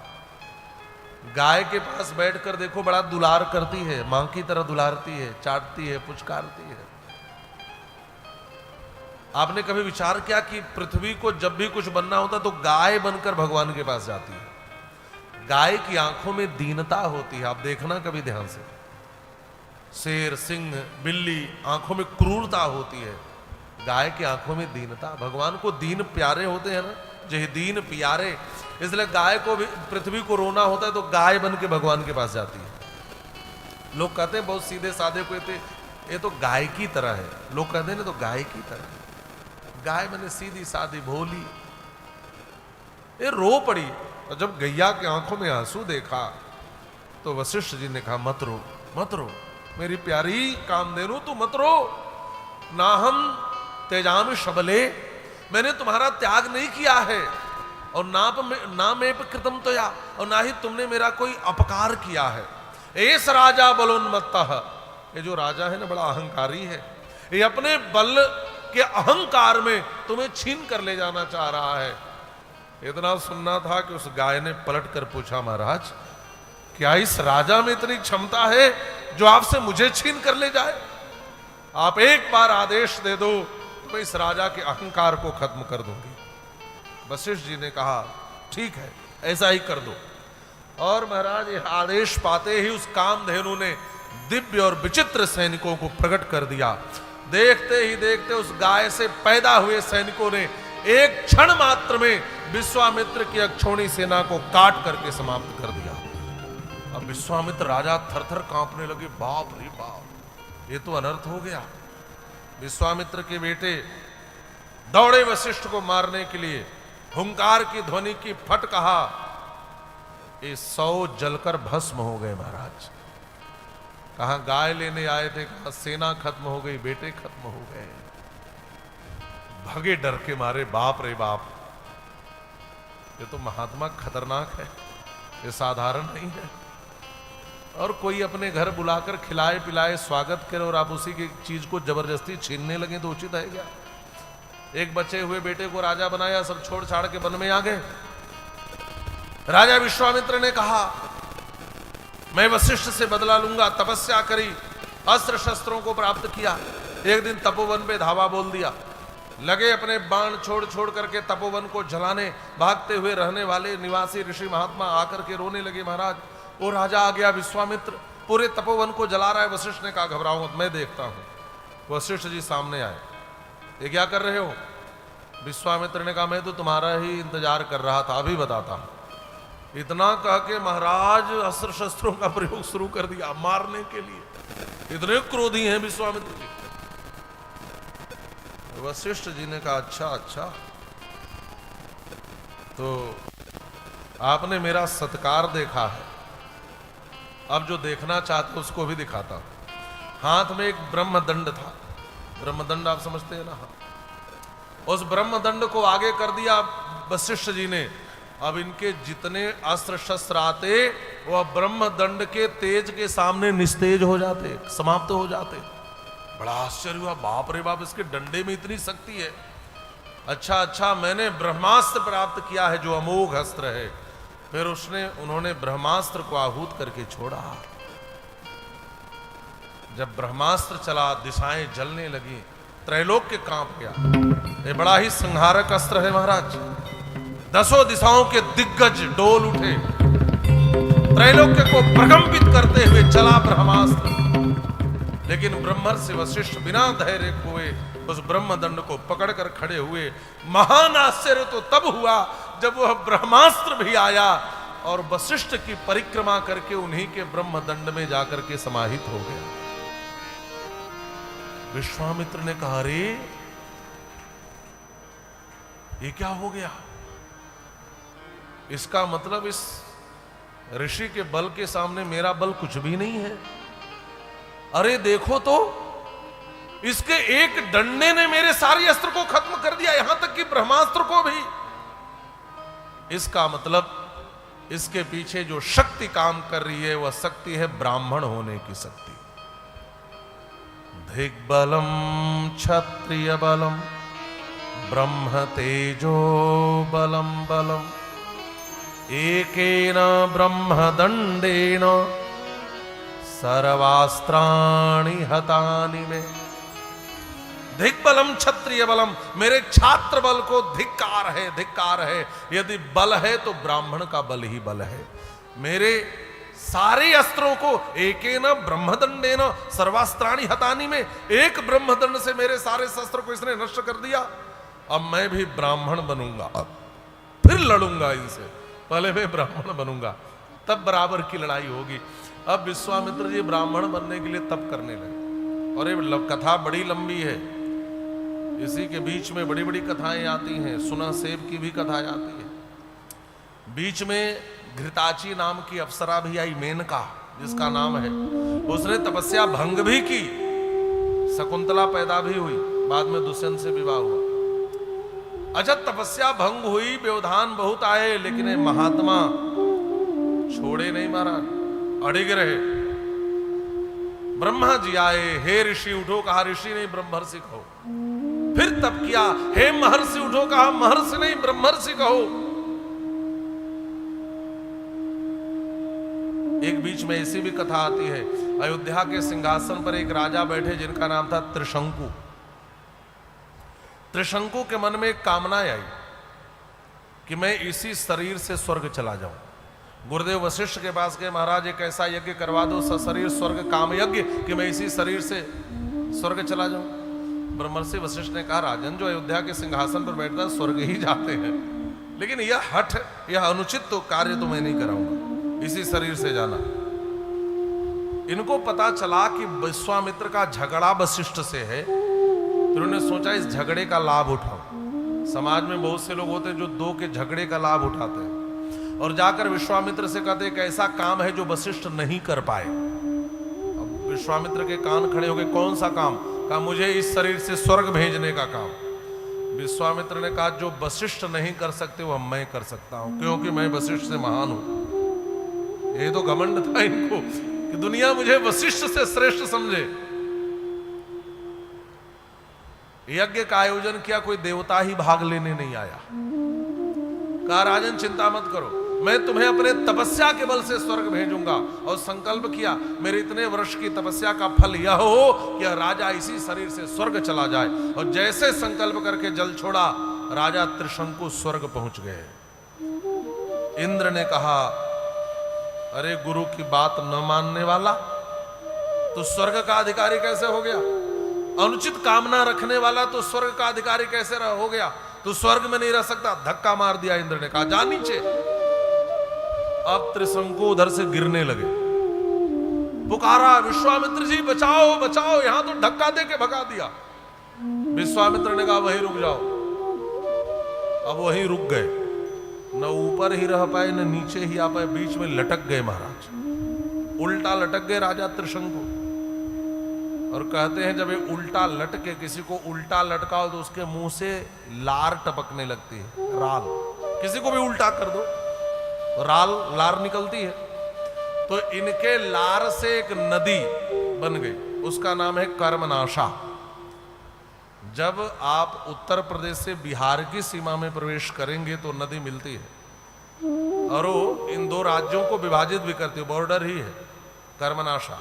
गाय के पास बैठकर देखो, बड़ा दुलार करती है, मां की तरह दुलारती है, चाटती है, पुचकारती है। आपने कभी विचार किया कि पृथ्वी को जब भी कुछ बनना होता तो गाय बनकर भगवान के पास जाती है? गाय की आंखों में दीनता होती है, आप देखना कभी ध्यान से। शेर, सिंह, बिल्ली आंखों में क्रूरता होती है, गाय की आंखों में दीनता। भगवान को दीन प्यारे होते हैं ना, जय दीन प्यारे, इसलिए गाय को भी, पृथ्वी को रोना होता है तो गाय बन के भगवान के पास जाती है। लोग कहते हैं बहुत सीधे साधे कोई थे, ये तो गाय की तरह है। लोग कहते हैं ना, तो गाय की तरह। गाय मैंने सीधी साधी भोली, ये रो पड़ी। और जब गैया के आंखों में आंसू देखा तो वशिष्ठ जी ने कहा मत रो, मत रो मेरी प्यारी कामधेनु, तू मत रो। ना हम तेजाम शबले, मैंने तुम्हारा त्याग नहीं किया है, और ना मैं कृतम तो या, और ना ही तुमने मेरा कोई अपकार किया है। एस राजा बलोन्मत्तः, ये जो राजा है ना बड़ा अहंकारी है, ये अपने बल के अहंकार में तुम्हें छीन कर ले जाना चाह रहा है। इतना सुनना था कि उस गाय ने पलट कर पूछा, महाराज क्या इस राजा में इतनी क्षमता है जो आपसे मुझे छीन कर ले जाए? आप एक बार आदेश दे दो तो मैं इस राजा के अहंकार को खत्म कर दूंगी। वशिष्ठ जी ने कहा ठीक है, ऐसा ही कर दो। और महाराज ये आदेश पाते ही उस कामधेनु ने दिव्य और विचित्र सैनिकों को प्रकट कर दिया। देखते ही देखते उस गाय से पैदा हुए सैनिकों ने एक क्षण मात्र में विश्वामित्र की अक्षौणी सेना को काट करके समाप्त कर दिया। अब विश्वामित्र राजा थरथर कांपने लगे, बाप रे बाप, ये तो अनर्थ हो गया। विश्वामित्र के बेटे दौड़े वशिष्ठ को मारने के लिए, हुंकार की ध्वनि की, फट कहा, ये 100 जलकर भस्म हो गए महाराज। कहां गाय लेने आए थे, कहां सेना खत्म हो गई, बेटे खत्म हो गए। भगे डर के मारे, बाप रे बाप, ये तो महात्मा खतरनाक है, ये साधारण नहीं है। और कोई अपने घर बुलाकर खिलाए पिलाए स्वागत करे और आप उसी की चीज को जबरदस्ती छीनने लगे तो उचित है क्या? एक बचे हुए बेटे को राजा बनाया, सब छोड़ छाड़ के वन में आ गए। राजा विश्वामित्र ने कहा मैं वशिष्ठ से बदला लूंगा, तपस्या करी, अस्त्र शस्त्रों को प्राप्त किया। एक दिन तपोवन पे धावा बोल दिया, लगे अपने बाण छोड़ छोड़ करके तपोवन को जलाने। भागते हुए रहने वाले निवासी ऋषि महात्मा आकर के रोने लगे, महाराज वो राजा आ गया, विश्वामित्र पूरे तपोवन को जला रहा है। वशिष्ठ ने कहा घबराओ मत, मैं देखता हूं। वशिष्ठ जी सामने आए, ये क्या कर रहे हो? विश्वामित्र ने कहा मैं तो तुम्हारा ही इंतजार कर रहा था, अभी बताता हूं। इतना कह के महाराज अस्त्र शस्त्रों का प्रयोग शुरू कर दिया मारने के लिए। इतने क्रोधी हैं विश्वामित्र जी। वशिष्ठ जी ने कहा अच्छा अच्छा, तो आपने मेरा सत्कार देखा है, अब जो देखना चाहते उसको भी दिखाता हूं। हाथ में एक ब्रह्मदंड था। ब्रह्मदंड आप समझते हैं ना? हाँ। उस ब्रह्मदंड को आगे कर दिया वशिष्ठ जी ने। अब इनके जितने अस्त्र शस्त्र आते वह ब्रह्मदंड के तेज के सामने निस्तेज हो जाते, समाप्त हो जाते। बड़ा आश्चर्य हुआ, बाप रे बाप, इसके डंडे में इतनी शक्ति है। अच्छा अच्छा, मैंने ब्रह्मास्त्र प्राप्त किया है जो अमोघ अस्त्र है। फिर उन्होंने ब्रह्मास्त्र को आहूत करके छोड़ा। जब ब्रह्मास्त्र चला, दिशाएं जलने लगी, त्रैलोक्य कांप गया। ये बड़ा ही संहारक अस्त्र है महाराज। 10 दिशाओं के दिग्गज डोल उठे। त्रैलोक्य को प्रकंपित करते हुए चला ब्रह्मास्त्र। लेकिन ब्रह्मर्षि वशिष्ठ बिना धैर्य खोए उस ब्रह्मदंड को पकड़कर खड़े हुए। महान आश्चर्य तो तब हुआ जब वह ब्रह्मास्त्र भी आया और वशिष्ठ की परिक्रमा करके उन्हीं के ब्रह्मदंड में जाकर के समाहित हो गया। विश्वामित्र ने कहा, अरे ये क्या हो गया? इसका मतलब इस ऋषि के बल के सामने मेरा बल कुछ भी नहीं है। अरे देखो तो, इसके एक डंडे ने मेरे सारे अस्त्र को खत्म कर दिया, यहां तक कि ब्रह्मास्त्र को भी। इसका मतलब इसके पीछे जो शक्ति काम कर रही है वह शक्ति है ब्राह्मण होने की शक्ति। दिग्बलम क्षत्रिय बलम ब्रह्म तेजो बलम बलम एकेन ब्रह्मदंडेन सर्वास्त्राणि हतानि में। दिग्बलम क्षत्रिय बलम, मेरे छात्र बल को धिक्कार है, धिक्कार है। यदि बल है तो ब्राह्मण का बल ही बल है। मेरे सारे अस्त्रों को एकेन ब्रह्मदंडेन सर्वास्त्राणि हतानि में, एक ब्रह्मदंड से मेरे सारे शस्त्र को इसने नष्ट कर दिया। अब मैं भी ब्राह्मण बनूंगा, फिर लड़ूंगा इनसे। पहले मैं ब्राह्मण बनूंगा, तब बराबर की लड़ाई होगी। अब विश्वामित्र जी ब्राह्मण बनने के लिए तप करने लगे। और ये कथा बड़ी लंबी है, इसी के बीच में बड़ी बड़ी कथाएं आती हैं। सुना सेब की भी कथा आती है। बीच में घृताची नाम की अप्सरा भी आई, मेनका जिसका नाम है। उसने तपस्या भंग भी की, शकुंतला पैदा भी हुई, बाद में दुष्यंत से विवाह हुआ। अच्छा, तपस्या भंग हुई, व्यवधान बहुत आए, लेकिन महात्मा छोड़े नहीं महाराज, अड़िग रहे। ब्रह्मा जी आए, हे ऋषि उठो, कहा ऋषि नहीं ब्रह्मर्षि कहो। फिर तब किया, हे महर्षि उठो, कहा महर्षि नहीं ब्रह्मर्षि कहो। एक बीच में ऐसी भी कथा आती है, अयोध्या के सिंहासन पर एक राजा बैठे जिनका नाम था त्रिशंकु। त्रिशंकु के मन में एक कामना आई कि मैं इसी शरीर से स्वर्ग चला जाऊं। गुरुदेव वशिष्ठ के पास गए, महाराज एक ऐसा यज्ञ करवा दो सशरीर स्वर्ग काम यज्ञ कि मैं इसी शरीर से स्वर्ग चला जाऊं। ब्रह्मर्षि वशिष्ठ ने कहा, राजन जो अयोध्या के सिंहासन पर बैठता है स्वर्ग ही जाते हैं, लेकिन यह हठ, यह अनुचित तो कार्य तो मैं नहीं कराऊंगा, इसी शरीर से जाना। इनको पता चला कि विश्वामित्र का झगड़ा वशिष्ठ से है, तो उन्होंने सोचा इस झगड़े का लाभ उठाओ। समाज में बहुत से लोग होते हैं जो दो के झगड़े का लाभ उठाते हैं और जाकर विश्वामित्र से कहते एक ऐसा काम है जो वशिष्ठ नहीं कर पाए। अब विश्वामित्र के कान खड़े हो गए, कौन सा काम? कहा मुझे इस शरीर से स्वर्ग भेजने का काम। विश्वामित्र ने कहा जो वशिष्ठ नहीं कर सकते वो मैं कर सकता हूं, क्योंकि मैं वशिष्ठ से महान हूं। ये तो घमंड था इनको कि दुनिया मुझे वशिष्ठ से श्रेष्ठ समझे। यज्ञ का आयोजन किया, कोई देवता ही भाग लेने नहीं आया। कहा राजन चिंता मत करो, मैं तुम्हें अपने तपस्या के बल से स्वर्ग भेजूंगा। और संकल्प किया मेरे इतने वर्ष की तपस्या का फल यह हो कि राजा इसी शरीर से स्वर्ग चला जाए। और जैसे संकल्प करके जल छोड़ा, राजा त्रिशंकु स्वर्ग पहुंच गए। इंद्र ने कहा अरे गुरु की बात न मानने वाला तो स्वर्ग का अधिकारी कैसे हो गया? अनुचित कामना रखने वाला तो स्वर्ग का अधिकारी कैसे हो गया? तो स्वर्ग में नहीं रह सकता। धक्का मार दिया इंद्र ने, कहा जा नीचे। अब त्रिशंकु उधर से गिरने लगे। पुकारा, विश्वामित्र जी बचाओ बचाओ, यहां तो धक्का दे के भगा दिया। विश्वामित्र ने कहा वहीं रुक जाओ। अब वहीं रुक गए, न ऊपर ही रह पाए न नीचे ही आ पाए, बीच में लटक गए महाराज, उल्टा लटक गए राजा त्रिशंकु। और कहते हैं जब ये उल्टा लटके, किसी को उल्टा लटकाओ तो उसके मुंह से लार टपकने लगती है, राल। किसी को भी उल्टा कर दो लार निकलती है। तो इनके लार से एक नदी बन गई, उसका नाम है कर्मनाशा। जब आप उत्तर प्रदेश से बिहार की सीमा में प्रवेश करेंगे तो नदी मिलती है, और वो इन दो राज्यों को विभाजित भी करती है, बॉर्डर ही है कर्मनाशा।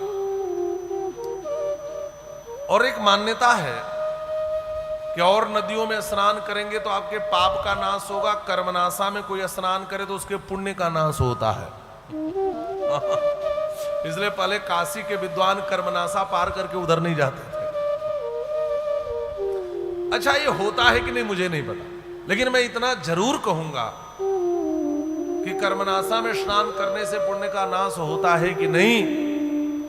और एक मान्यता है कि और नदियों में स्नान करेंगे तो आपके पाप का नाश होगा, कर्मनाशा में कोई स्नान करे तो उसके पुण्य का नाश होता है। इसलिए पहले काशी के विद्वान कर्मनाशा पार करके उधर नहीं जाते थे। अच्छा, ये होता है कि नहीं मुझे नहीं पता, लेकिन मैं इतना जरूर कहूंगा कि कर्मनाशा में स्नान करने से पुण्य का नाश होता है कि नहीं,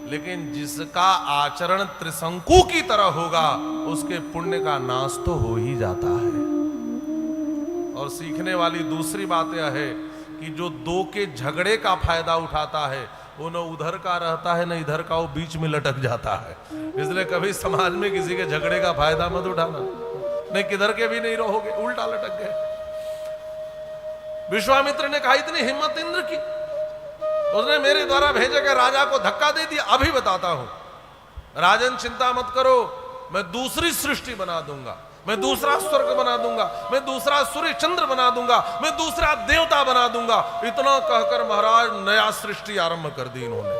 लेकिन जिसका आचरण त्रिशंकु की तरह होगा उसके पुण्य का नाश तो हो ही जाता है। और सीखने वाली दूसरी बात यह है कि जो दो के झगड़े का फायदा उठाता है वो न उधर का रहता है न इधर का, वो बीच में लटक जाता है। इसलिए कभी समाज में किसी के झगड़े का फायदा मत उठाना, नहीं किधर के भी नहीं रहोगे, उल्टा लटक गए। विश्वामित्र ने कहा इतनी हिम्मत इंद्र की, उसने मेरे द्वारा भेजे गए राजा को धक्का दे दिया। अभी बताता हूं, राजन चिंता मत करो, मैं दूसरी सृष्टि बना दूंगा, मैं दूसरा स्वर्ग बना दूंगा, मैं दूसरा सूर्य चंद्र बना दूंगा, मैं दूसरा देवता बना दूंगा। इतना कहकर महाराज नया सृष्टि आरंभ कर दी इन्होंने।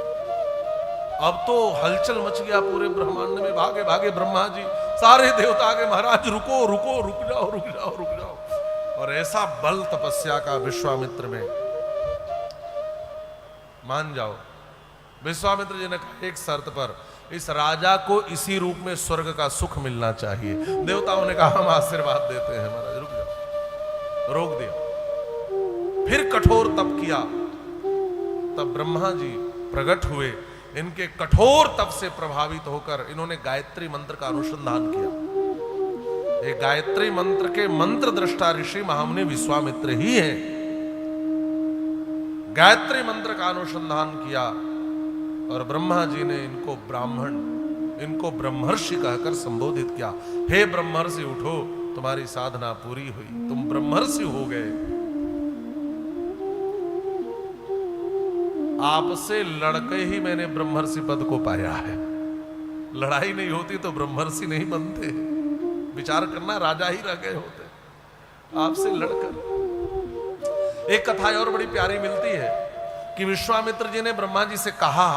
अब तो हलचल मच गया पूरे ब्रह्मांड में, भागे भागे ब्रह्मा जी, सारे देवता के महाराज रुको रुको, रुक जाओ रुक जाओ रुक जाओ। और ऐसा बल तपस्या का विश्वामित्र में, मान जाओ। विश्वामित्र जी ने कहा एक शर्त पर, इस राजा को इसी रूप में स्वर्ग का सुख मिलना चाहिए। देवताओं ने कहा हम आशीर्वाद देते हैं महाराज, रुक जाओ, रोक दिया। फिर कठोर तप किया, तब ब्रह्मा जी प्रकट हुए। इनके कठोर तप से प्रभावित होकर इन्होंने गायत्री मंत्र का अनुसंधान किया। एक गायत्री मंत्र के मंत्र दृष्टा ऋषि महामुनि विश्वामित्र ही है। गायत्री मंत्र का अनुसंधान किया और ब्रह्मा जी ने इनको ब्राह्मण, इनको ब्रह्मर्षि कहकर संबोधित किया। हे ब्रह्मर्षि उठो, तुम्हारी साधना पूरी हुई, तुम ब्रह्मर्षि हो गए। आपसे लड़के ही मैंने ब्रह्मर्षि पद को पाया है। लड़ाई नहीं होती तो ब्रह्मर्षि नहीं बनते। विचार करना, राजा ही रह गए होते आपसे लड़कर। एक कथा और बड़ी प्यारी मिलती है कि विश्वामित्र जी ने ब्रह्मा जी से कहा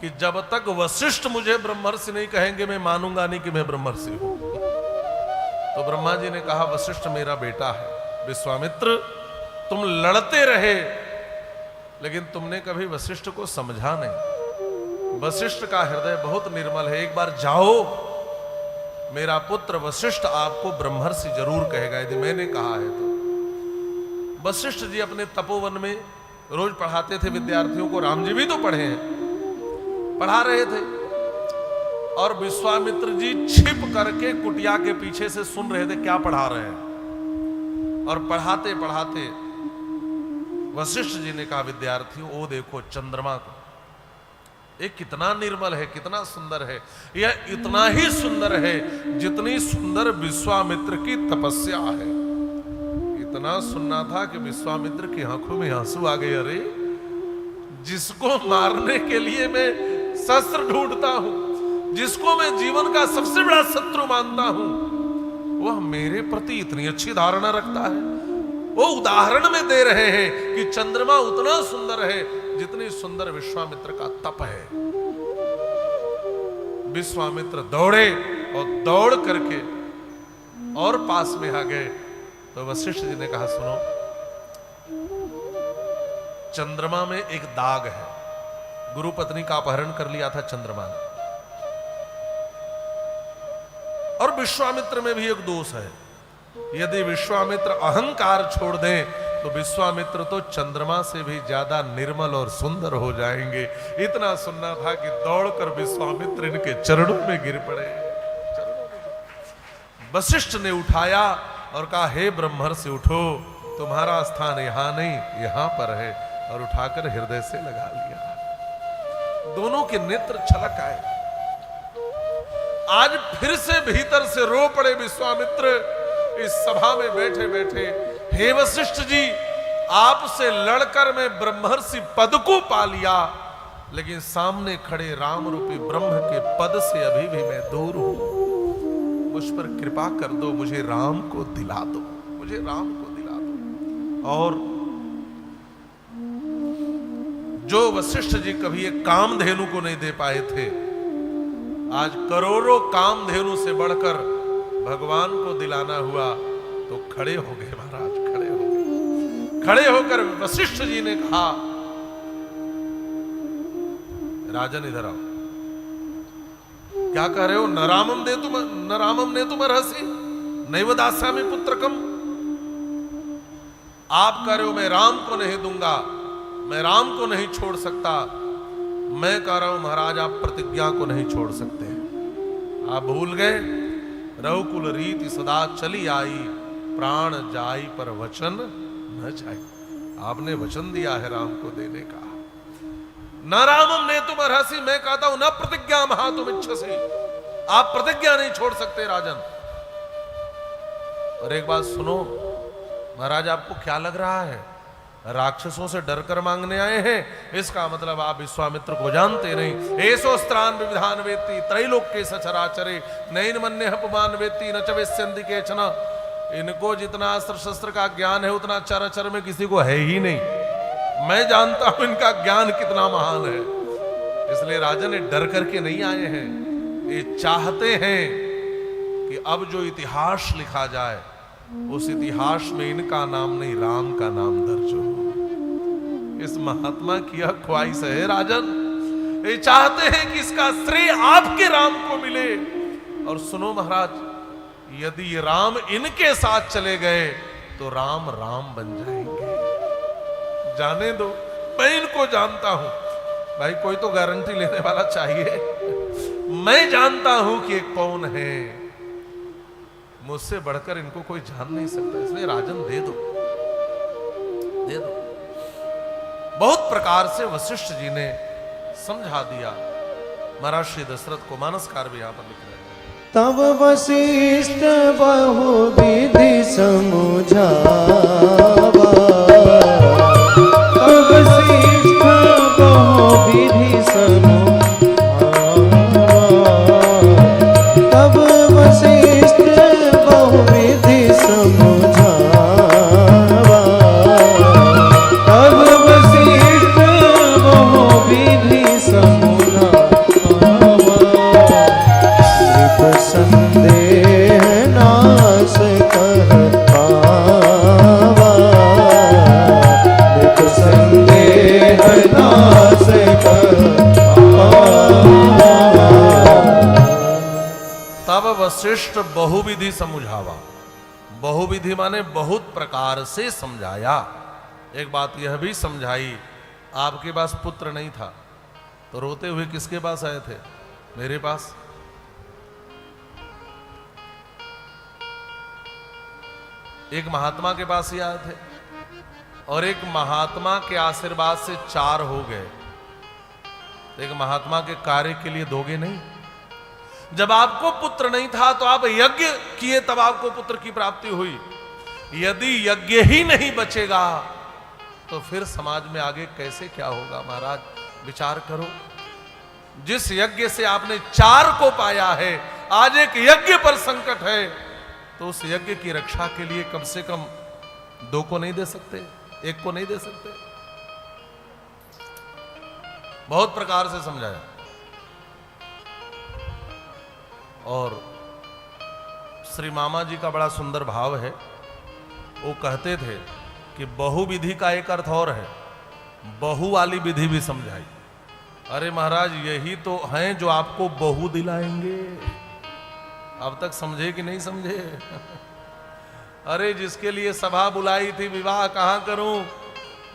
कि जब तक वशिष्ठ मुझे ब्रह्मर्षि नहीं कहेंगे मैं मानूंगा नहीं कि मैं ब्रह्मर्षि हूं। तो ब्रह्मा जी ने कहा वशिष्ठ मेरा बेटा है। विश्वामित्र तुम लड़ते रहे लेकिन तुमने कभी वशिष्ठ को समझा नहीं। वशिष्ठ का हृदय बहुत निर्मल है। एक बार जाओ, मेरा पुत्र वशिष्ठ आपको ब्रह्मर्षि जरूर कहेगा यदि मैंने कहा है तो। वशिष्ठ जी अपने तपोवन में रोज पढ़ाते थे विद्यार्थियों को। राम जी भी तो पढ़े हैं, पढ़ा रहे थे और विश्वामित्र जी छिप करके कुटिया के पीछे से सुन रहे थे क्या पढ़ा रहे हैं। और पढ़ाते पढ़ाते वशिष्ठ जी ने कहा विद्यार्थियों ओ देखो चंद्रमा को, ये कितना निर्मल है, कितना सुंदर है। यह इतना ही सुंदर है जितनी सुंदर विश्वामित्र की तपस्या है। इतना सुनना था कि विश्वामित्र की आंखों में आंसू आ गए। अरे जिसको मारने के लिए मैं शस्त्र ढूंढता हूं, जिसको मैं जीवन का सबसे बड़ा शत्रु मानता हूं, वह मेरे प्रति इतनी अच्छी धारणा रखता है। वो उदाहरण में दे रहे हैं कि चंद्रमा उतना सुंदर है जितनी सुंदर विश्वामित्र का तप है। विश्वामित्र दौड़े और दौड़ करके और पास में आ गए तो वशिष्ठ जी ने कहा सुनो, चंद्रमा में एक दाग है। गुरु पत्नी का अपहरण कर लिया था चंद्रमा ने। और विश्वामित्र में भी एक दोष है। यदि विश्वामित्र अहंकार छोड़ दें तो विश्वामित्र तो चंद्रमा से भी ज्यादा निर्मल और सुंदर हो जाएंगे। इतना सुनना था कि दौड़कर विश्वामित्र इनके चरणों में गिर पड़े। वशिष्ठ ने उठाया और कहा, हे ब्रह्मर्षि उठो, तुम्हारा स्थान यहां नहीं यहां पर है, और उठाकर हृदय से लगा लिया। दोनों के नेत्र छलक आए। आज फिर से भीतर से रो पड़े विश्वामित्र इस सभा में बैठे बैठे। हे वशिष्ठ जी, आपसे लड़कर मैं ब्रह्मर्षि पद को पा लिया, लेकिन सामने खड़े राम रूपी ब्रह्म के पद से अभी भी मैं दूर हूं। मुझ पर कृपा कर दो, मुझे राम को दिला दो, मुझे राम को दिला दो। और जो वशिष्ठ जी कभी एक कामधेनु को नहीं दे पाए थे, आज करोड़ों कामधेनु से बढ़कर भगवान को दिलाना हुआ तो खड़े हो गए महाराज, खड़े हो गए। खड़े होकर वशिष्ठ जी ने कहा, राजन इधर आओ। क्या कह रहे हो? न रामम ने तुम रहसी नैव दास्यामि पुत्रकम। आप कह रहे हो मैं राम को नहीं दूंगा, मैं राम को नहीं छोड़ सकता। मैं कह रहा हूं महाराज, आप प्रतिज्ञा को नहीं छोड़ सकते। आप भूल गए, रघुकुल रीति सदा चली आई, प्राण जाई पर वचन न जाए। आपने वचन दिया है राम को देने का। न रामम ने तुम अर्हसि, मैं कहता हूं न प्रतिज्ञा महा तुम इच्छसि। आप प्रतिज्ञा नहीं छोड़ सकते राजन। और एक बात सुनो महाराज, आपको क्या लग रहा है? राक्षसों से डरकर मांगने आए हैं, इसका मतलब आप विश्वामित्र को जानते नहीं। एसो स्त्रान विविधान वेत्ति त्रैलोक्य सचराचरे नैन मन्य पुमान वेत्ति न च वेत्स्यन्ति केचन। इनको जितना अस्त्र शस्त्र का ज्ञान है उतना चराचर में किसी को है ही नहीं। मैं जानता हूं इनका ज्ञान कितना महान है। इसलिए राजा ने डर करके नहीं आए हैं, ये चाहते हैं कि अब जो इतिहास लिखा जाए उस इतिहास में इनका नाम नहीं राम का नाम दर्ज हो। इस महात्मा की यह ख्वाहिश है राजन। ये चाहते हैं कि इसका श्रेय आपके राम को मिले। और सुनो महाराज, यदि राम इनके साथ चले गए तो राम राम बन जाएंगे। जाने दो, मैं इनको जानता हूं। भाई कोई तो गारंटी लेने वाला चाहिए। मैं जानता हूं कि ये कौन है, मुझसे बढ़कर इनको कोई जान नहीं सकता। इसलिए राजन दे दो, दे दो। बहुत प्रकार से वशिष्ठ जी ने समझा दिया। महाराज श्री दशरथ को मानसकार भी यहां पर लिख रहे हैं। तब वशिष्ठ बहुविधि समझावा, तब वशिष्ठ बहुविधि समझावा, तब वशिष्ठ बहुविधि समझावा, तब वशिष्ठ बहुविधि समझावा। संदेह नाश कर पावा, संदेह नाश कर पावा। तब वशिष्ठ बहुविधि समझावा। बहुविधि माने बहुत प्रकार से समझाया। एक बात यह भी समझाई, आपके पास पुत्र नहीं था तो रोते हुए किसके पास आए थे? मेरे पास। एक महात्मा के पास ही आए थे, और एक महात्मा के आशीर्वाद से 4 हो गए। तो एक महात्मा के कार्य के लिए दोगे नहीं? जब आपको पुत्र नहीं था तो आप यज्ञ किए, तब आपको पुत्र की प्राप्ति हुई। यदि यज्ञ ही नहीं बचेगा तो फिर समाज में आगे कैसे क्या होगा? महाराज विचार करो। जिस यज्ञ से आपने 4 को पाया है, आज एक यज्ञ पर संकट है, तो उस यज्ञ की रक्षा के लिए कम से कम 2 को नहीं दे सकते, 1 को नहीं दे सकते? बहुत प्रकार से समझाया। और श्री मामा जी का बड़ा सुंदर भाव है। वो कहते थे कि बहुविधि का एक अर्थ और है, बहु वाली विधि भी समझाई। अरे महाराज, यही तो हैं जो आपको बहु दिलाएंगे। अब तक समझे कि नहीं समझे? अरे जिसके लिए सभा बुलाई थी विवाह कहां करूं,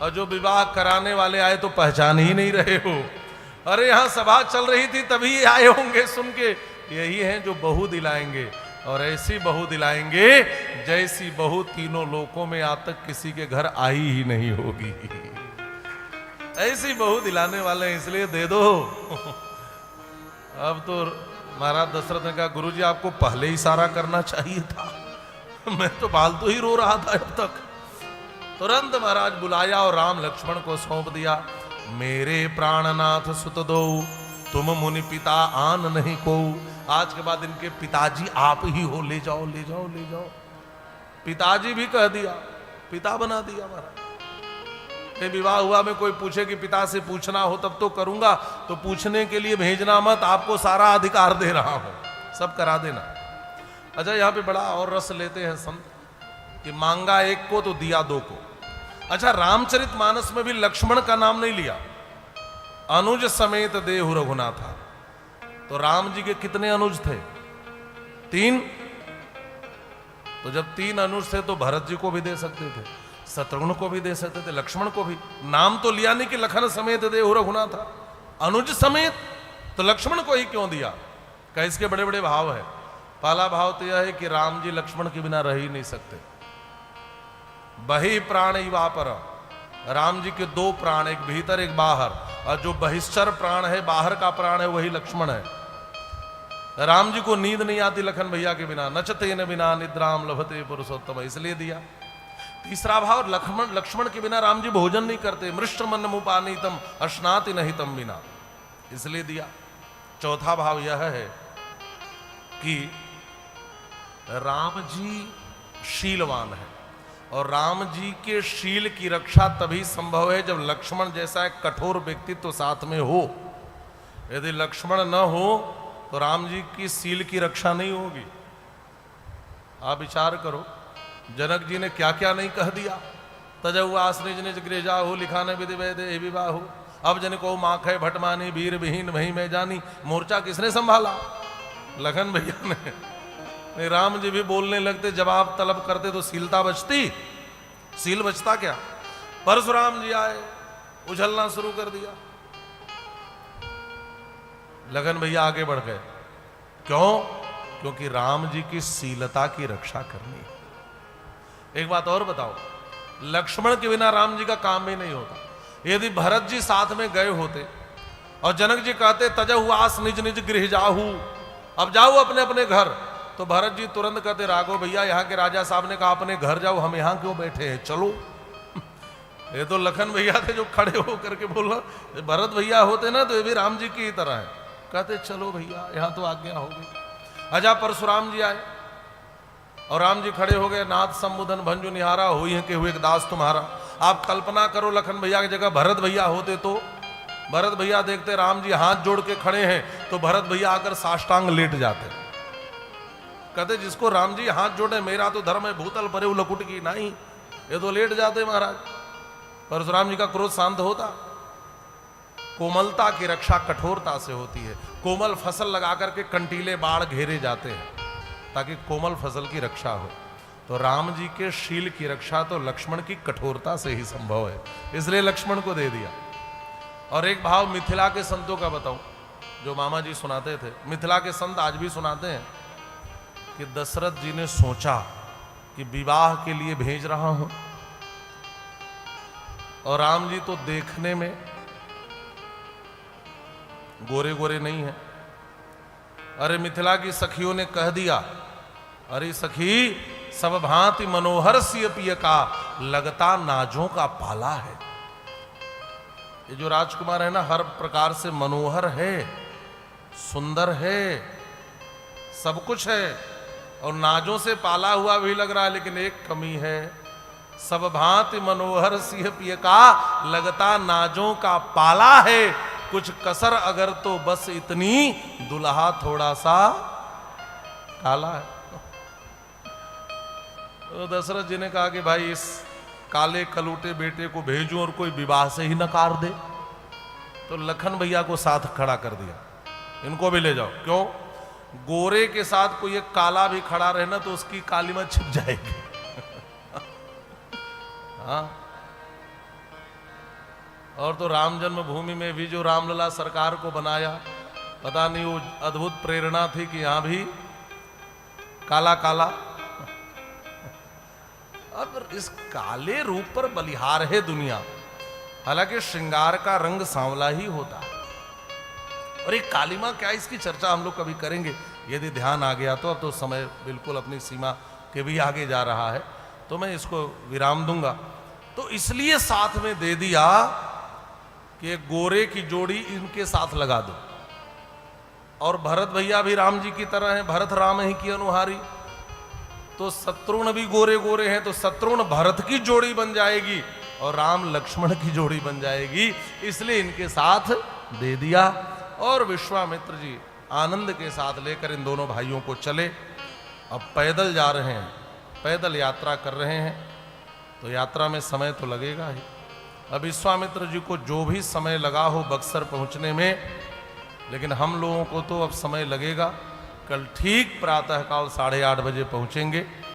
और जो विवाह कराने वाले आए तो पहचान ही नहीं रहे हो। अरे यहां सभा चल रही थी तभी आए होंगे सुन के। यही हैं जो बहू दिलाएंगे, और ऐसी बहू दिलाएंगे जैसी बहू तीनों लोकों में आज तक किसी के घर आई ही नहीं होगी। ऐसी बहू दिलाने वाले हैं, इसलिए दे दो। अब तो महाराज दशरथ ने कहा गुरुजी आपको पहले ही इशारा करना चाहिए था, मैं तो फालतू ही रो रहा था अब तक। तुरंत महाराज बुलाया और राम लक्ष्मण को सौंप दिया। मेरे प्राणनाथ सुत दो, तुम मुनि पिता आन नहीं को। आज के बाद इनके पिताजी आप ही हो, ले जाओ ले जाओ ले जाओ। पिताजी भी कह दिया, पिता बना दिया महाराज। विवाह हुआ में कोई पूछे कि पिता से पूछना हो तब तो करूंगा, तो पूछने के लिए भेजना मत, आपको सारा अधिकार दे रहा हूं, सब करा देना। अच्छा यहां पे बड़ा और रस लेते हैं संत कि मांगा एक को तो दिया दो को। अच्छा रामचरितमानस में भी लक्ष्मण का नाम नहीं लिया, अनुज समेत देहु रघुनाथा। तो राम जी के कितने अनुज थे? 3। तो जब 3 अनुज थे तो भरत जी को भी दे सकते थे, शत्रुघ्न को भी दे सकते थे, लक्ष्मण को भी। नाम तो लिया नहीं कि लखन समेत देहु रघुनाथा, अनुज समेत, तो लक्ष्मण को ही क्यों दिया? क्या इसके बड़े बड़े भाव है। पहला भाव तो यह है कि राम जी लक्ष्मण के बिना रह ही नहीं सकते। बहि प्राण वापर, राम जी के 2 प्राण, एक भीतर एक बाहर, और जो बहिश्चर प्राण है, बाहर का प्राण है, वही लक्ष्मण है। राम जी को नींद नहीं आती लखन भैया के बिना, नचते न बिना निद्राम लभते पुरुषोत्तम, इसलिए दिया। तीसरा भाव लक्ष्मण के बिना राम जी भोजन नहीं करते, मृष्टमन्न मुपानीतम अश्नाति नहीं तम बिना, इसलिए दिया। चौथा भाव यह है कि राम जी शीलवान है, और राम जी के शील की रक्षा तभी संभव है जब लक्ष्मण जैसा एक कठोर व्यक्तित्व साथ में हो। यदि लक्ष्मण न हो तो राम जी की शील की रक्षा नहीं होगी। आप विचार करो, जनक जी ने क्या क्या नहीं कह दिया। तजहुआस निज निज गृह जाहु, लिखा न विधि वैदे विवाहु, अब जन को माखे भटमानी, वीर विहीन वही मैं जानी। मोर्चा किसने संभाला? लखन भैया ने। नहीं राम जी भी बोलने लगते, जवाब तलब करते तो सीलता बचती, सील बचता क्या। परशुराम जी आए, उछलना शुरू कर दिया। लखन भैया आगे बढ़ गए, क्यों? क्योंकि राम जी की शीलता की रक्षा करनी है। एक बात और बताओ, लक्ष्मण के बिना राम जी का काम भी नहीं होता। यदि भरत जी साथ में गए होते और जनक जी कहते तजहुआस निज निज गृह जाहू, अब जाओ अपने अपने घर, तो भरत जी तुरंत कहते राघव भैया यहाँ के राजा साहब ने कहा अपने घर जाओ, हम यहाँ क्यों बैठे हैं, चलो। ये तो लखन भैया थे जो खड़े होकर के बोल रहे, भरत भैया होते ना तो ये भी राम जी की ही तरह है, कहते चलो भैया यहाँ तो आज्ञा होगी। अच्छा परशुराम जी आए और राम जी खड़े हो गए, नाथ संबोधन भंजु निहारा हुई है कि हुए दास तुम्हारा। आप कल्पना करो लखन भैया की जगह भरत भैया होते तो भरत भैया देखते राम जी हाथ जोड़ के खड़े हैं तो भरत भैया आकर साष्टांग लेट जाते, कहते जिसको राम जी हाथ जोड़े मेरा तो धर्म है भूतल परे लकुट की, नहीं ये तो लेट जाते महाराज। परशुराम जी का क्रोध शांत होता। कोमलता की रक्षा कठोरता से होती है। कोमल फसल लगा करके कंटीले बाढ़ घेरे जाते हैं ताकि कोमल फसल की रक्षा हो। तो राम जी के शील की रक्षा तो लक्ष्मण की कठोरता से ही संभव है, इसलिए लक्ष्मण को दे दिया। और एक भाव मिथिला के संतों का बताऊं, जो मामा जी सुनाते थे, मिथिला के संत आज भी सुनाते हैं कि दशरथ जी ने सोचा कि विवाह के लिए भेज रहा हूं और राम जी तो देखने में गोरे गोरे नहीं है। अरे मिथिला की सखियों ने कह दिया, अरे सखी सब भांति मनोहर सिय पिय का लगता नाजों का पाला है। ये जो राजकुमार है ना हर प्रकार से मनोहर है, सुंदर है, सब कुछ है और नाजों से पाला हुआ भी लग रहा है, लेकिन एक कमी है, सब भांति मनोहर सिंह पिय का लगता नाजों का पाला है। कुछ कसर अगर तो बस इतनी दुल्हा थोड़ा सा काला है। तो दशरथ जी ने कहा कि भाई इस काले कलूटे बेटे को भेजूं और कोई विवाह से ही नकार दे। तो लखन भैया को साथ खड़ा कर दिया, इनको भी ले जाओ। क्यों? गोरे के साथ कोई एक काला भी खड़ा रहे ना तो उसकी काली में छिप जाएगी। हाँ, और तो राम जन्मभूमि में भी जो रामलला सरकार को बनाया, पता नहीं वो अद्भुत प्रेरणा थी कि यहां भी काला काला। अब इस काले रूप पर बलिहार है दुनिया, हालांकि श्रृंगार का रंग सांवला ही होता है। और एक काली मां क्या, इसकी चर्चा हम लोग कभी करेंगे यदि ध्यान आ गया तो। अब तो समय बिल्कुल अपनी सीमा के भी आगे जा रहा है, तो मैं इसको विराम दूंगा। तो इसलिए साथ में दे दिया कि एक गोरे की जोड़ी इनके साथ लगा दो। और भरत भैया भी राम जी की तरह हैं, भरत राम ही की अनुहारी, तो शत्रुघ्न भी गोरे गोरे हैं, तो शत्रुघ्न भरत की जोड़ी बन जाएगी और राम लक्ष्मण की जोड़ी बन जाएगी, इसलिए इनके साथ दे दिया। और विश्वामित्र जी आनंद के साथ लेकर इन दोनों भाइयों को चले। अब पैदल जा रहे हैं, पैदल यात्रा कर रहे हैं, तो यात्रा में समय तो लगेगा ही। अब विश्वामित्र जी को जो भी समय लगा हो बक्सर पहुंचने में, लेकिन हम लोगों को तो अब समय लगेगा। कल ठीक प्रातःकाल 8:30 बजे पहुंचेंगे।